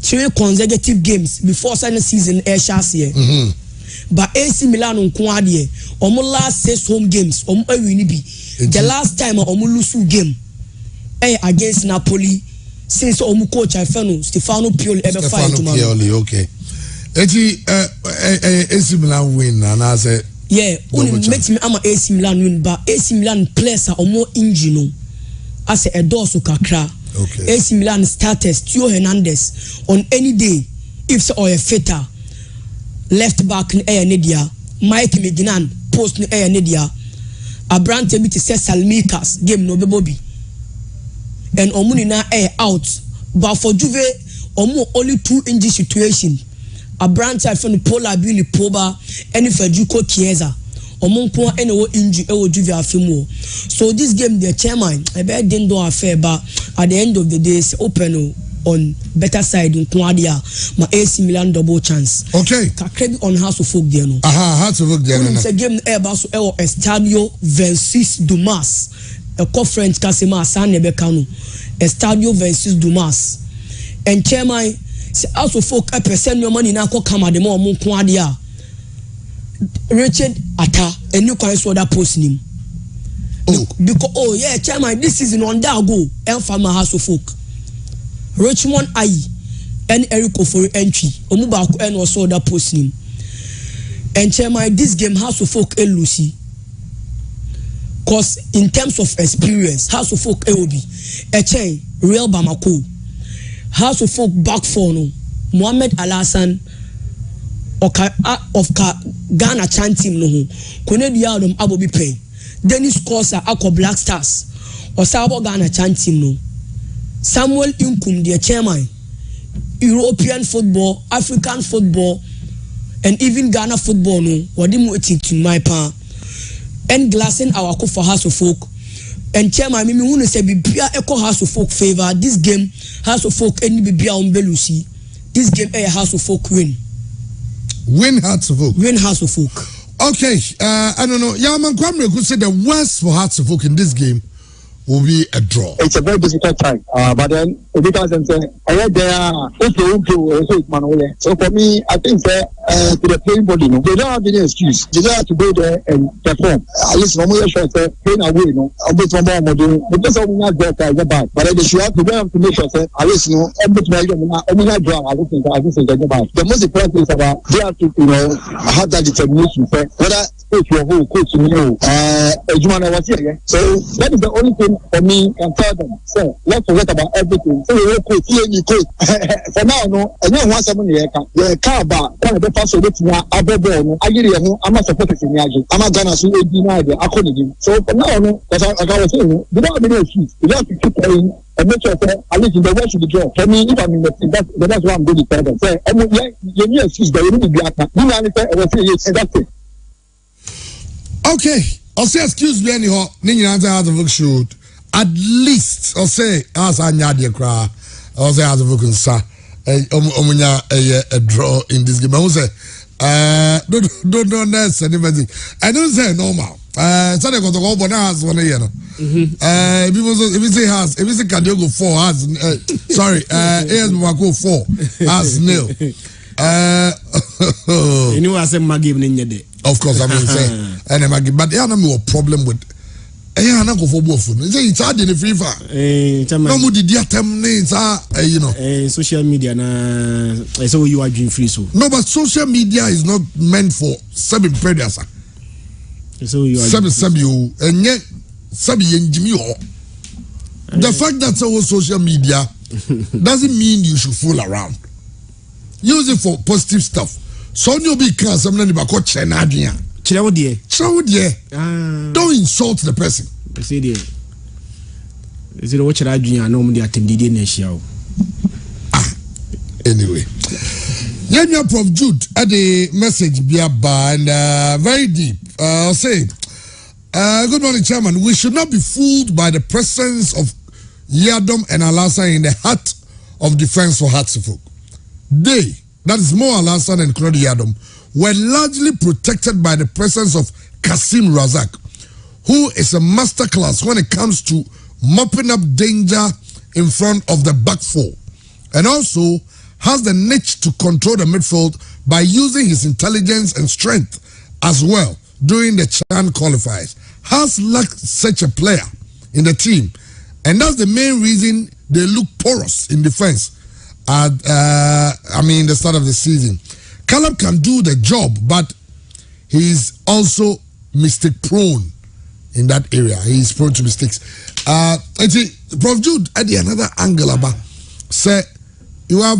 3 consecutive games before the season here. But AC Milan nkwadie last 6 home games win bi the last time lusu game against Napoli since coach Stefano Pioli ever fight Pioli okay AC Milan win and I say yeah, only makes me AC Milan win, but AC Milan players are more injured. As a dorsal kakra. Okay. AC Milan starters Tio Hernandez on any day if so or a fitter left back in Nedia, Mike Meginan post in Nedia, a brand to be to say Salmikas game no bobby, and Omunina out, but for Juve only 2 injury situation. A branch from Pola Billy Poba and Federico Chiesa. Omonko and injury Juve afimo. So this game the chairman I bet didn't do a fair but at the end of the day it's open on better side in Kwadia my AC Milan double chance. Okay. Credit on Hearts-of-Oak there no. Hearts-of-Oak there no. It's a game Estadio Vencis Dumas a conference Kasima San Nebekano, Estadio versus Dumas. And chairman, also folk a percent your money now come at the more Munquadia. Richard Atta, and you can saw that post him. Because oh yeah, chairman, this season on that go, and farmer house of folk. Richmond Aye and Erico for entry, Omubaku and also that post him. And chairman, this game House of Folk and Lucy. Cause in terms of experience, House of Folk Eobi, Eche, Real Bamako, House of Folk back for no, Mohamed Alassan of Ghana Chan team no, Konedi Adam Abobi Pay, Dennis Kosa Ako Black Stars, or Sabo Ghana Chan team no, Samuel Inkum, their chairman, European football, African football, and even Ghana football no, what do you think to my pa? And glassing our co for House of Folk. And chairman, Mimi who say Bibia Echo House of Folk favor this game. House of Folk any Bibia on Belusi. This game a House of Folk win. Win House of Folk. Win House of Folk. Okay, I don't know. Yaman Kwame could say the worst for House of Folk in this game will be a draw. It's a very difficult time. But then because I'm saying I had there so for me I think to the playing body, no, they don't have any excuse. They don't have to go there and perform. At least no more sure say playing away, no. A bit more modern. Because of not get bad. But they should have to make sure say at least no a bit more draw. I think they bad. The most important thing is about they have to have that determination. Say whether coach your whole coach was here. So that is the only thing for me can tell them. So let's forget about everything. So we will coach for now, no, and then once someone here car about one of the first of Abebo, I get you, I'm not supporting Yaji. I'm not gonna see I couldn't. So for now, no, as I was saying, we don't have any excuse. We have to keep playing and make sure that at least in the way should be drawn. For me, if I'm in the team, that's what I'm going to tell them. Say, you need excuse, but you need to be at that. You know, I was saying, yes, that's it. Okay, I'll say excuse me anyhow. Ninja has a book shoot. At least I'll say as I nyadi kra. I'll say as a book sa. Omunya a draw in this game. I will say don't necessarily anything. I don't say normal. So they got to go but has 1 year. If you say has, if you say can you go 4 has sorry, AS Mako 4 has nil. You know I said my game in your day. Of course, I mean, say, and I'm but there no problem with. I not go for both. It's hard in the free fire. No more did you know. Social media na. So you are doing free so. No, but social media is not meant for seven predators. So you are seven you and yet seven Jimmy. The fact that social media doesn't mean you should fool around. Use it for positive stuff. So you be class, I'm not about coach and Adrian. Don't insult the person. I say dear. Is it what I do? I know me attend the show. Anyway, yeah, Prof Jude had a message and very deep. I'll say, good morning, Chairman. We should not be fooled by the presence of Yadom and Alasa in the heart of defense for Hatsifuk. They, that is Mo Alassan and Claude Yadom, were largely protected by the presence of Kasim Razak, who is a masterclass when it comes to mopping up danger in front of the back four, and also has the niche to control the midfield by using his intelligence and strength as well during the CHAN qualifiers. Has lacked such a player in the team, and that's the main reason they look porous in defense at the start of the season. Caleb can do the job, but he's also mistake prone in that area. He's prone to mistakes. Prof Jude at another angle about say you have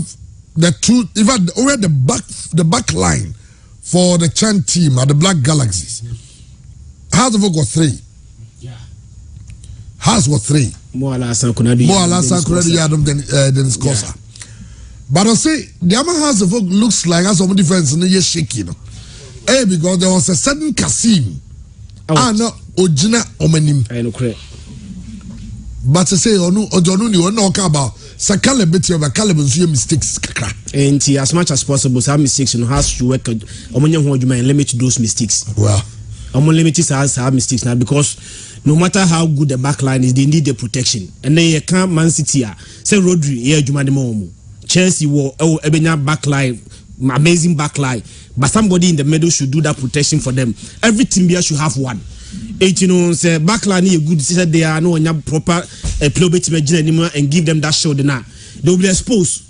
the truth. In fact, already the back line for the CHAN team at the Black Galaxies. Has got 3. Yeah. Has got 3. More Alasa Kunadi Adam Dennis Kosa. But I'll say the other House of Folk looks like as some defense in the year shaky, because there was a certain Kasim. No Ojina Omenim. I know correct. But to say you know about Sakale bit of a caliber mistakes. And as much as possible, some mistakes has to work on limit those mistakes. Well, I'm limit has have mistakes now because no matter how good the back line is, they need the protection. And then you can't Man City say Rodri here Jumademo. Chelsea will Ebenya back line, amazing back line. But somebody in the middle should do that protection for them. Every team here should have one. Say back line is good, say they are no proper play anymore and give them that shoulder now. They will be exposed.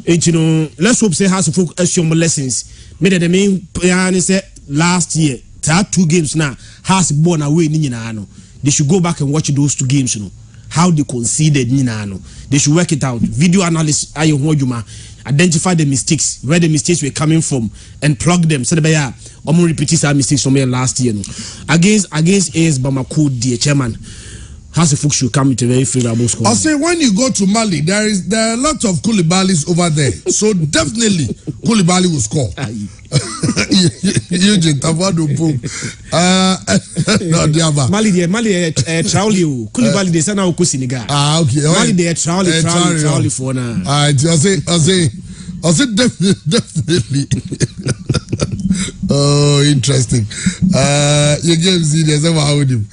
Let's hope say has to focus some lessons. Maybe the main plan is last year. There are 2 games now. Has born away they should go back and watch those 2 games, how they conceded they should work it out. Video analysis identify the mistakes, where the mistakes were coming from, and plug them. So they are repeat our mistakes from last year. Against AS Bamako, the chairman has a should come with a very favorable score. I'll say when you go to Mali, there are a lot of Koulibalis over there, so definitely Koulibaly will score. Eugene Tavado boom. Mali Trauli Koulibaly de sana uko Senegal. Okay. Mali de Trauli for now. I say definitely. Oh, interesting. Your game see there's a with him.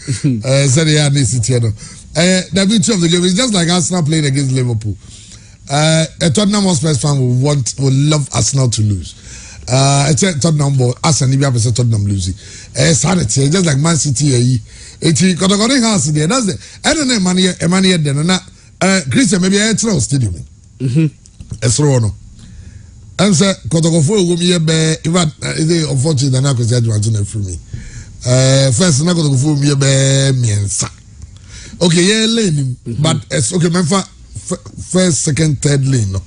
So they are this it. The beauty of the game is just like Arsenal playing against Liverpool. A Tottenham Hotspur fan will love Arsenal to lose. It's a Tottenham ball. Arsenal if you Tottenham losing. Sanity just like Man City. It's got house there. That's it. I don't know money then. Christian maybe I try stadium. It's wrong. I'm saying, Kotokofo will be a bear. If unfortunately, I'm not going to do for me. First, I'm not going to be a bear. Okay, yeah, lane, but it's okay. My first, second, third lane. No,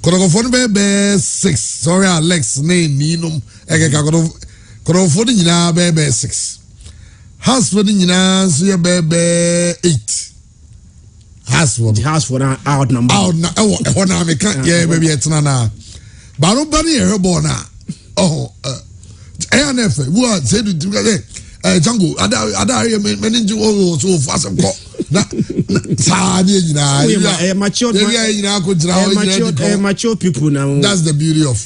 Kotokofo be 6. Sorry, Alex name Ninum. Kotokofo ni na be 6. Hasford ni na so be 8. Hasford out number. Oh, now me can't. Yeah, maybe it's na. Baron Bunny a bona. Oh, ANF, who are said to Jungle, Ada managing all so fast and caught. Mature people now. That's the beauty of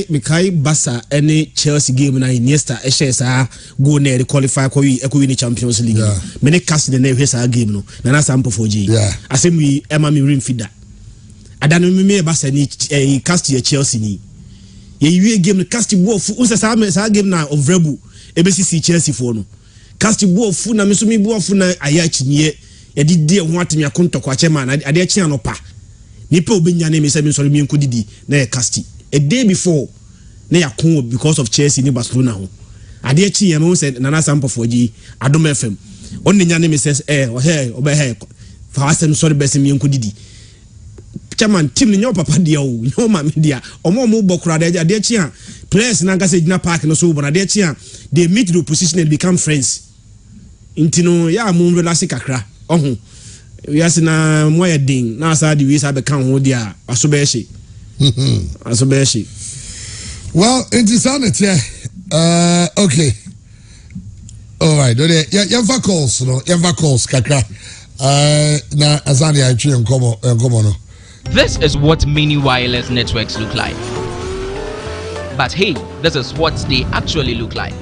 Mekai Bassa any Chelsea game na Iniesta Eshesa go near the qualify ko win Champions League. Many cast the name game no. Na sample for G. I say we Emma me rim feeder. Adanu me Bassa ni cast your Chelsea ni. Ye game cast ball fu sa game na of Rebu ebesi Chelsea for no. Cast ball fu na mesumi ball fu na ayachi nie ye di de ho atemi akonto kwa chairman ade achi anopa. Nipa obenya na me se me sori me nkudidi na cast a day before na yakon because of Chelsea ni Barcelona ho. Ade achi ye me say nana sample for G Adom FM. On nya na me say obe fa asem sori besi me nkudidi. Chairman team ni papa dia o nyo ma media omo bokura de ade achi a players na gase gina park no so bona de achi a they meet the opposition and become friends intino ya mo relax kakra ohun we ase na mo ya ding na asa di we sa be kan ho dia asobeshi well insanity okay all right you have calls no you have calls kakra na azani I try nkomo no. This is what many wireless networks look like. But hey, this is what they actually look like.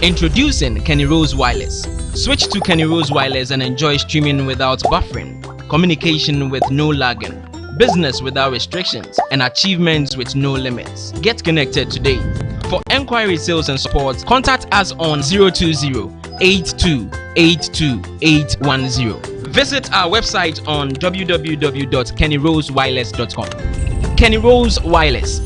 Introducing Kenny Rose Wireless. Switch to Kenny Rose Wireless and enjoy streaming without buffering, communication with no lagging, business without restrictions, and achievements with no limits. Get connected today. For enquiry, sales, and support, contact us on 020-8282-810. Visit our website on www.kennyrosewireless.com. Kenny Rose Wireless.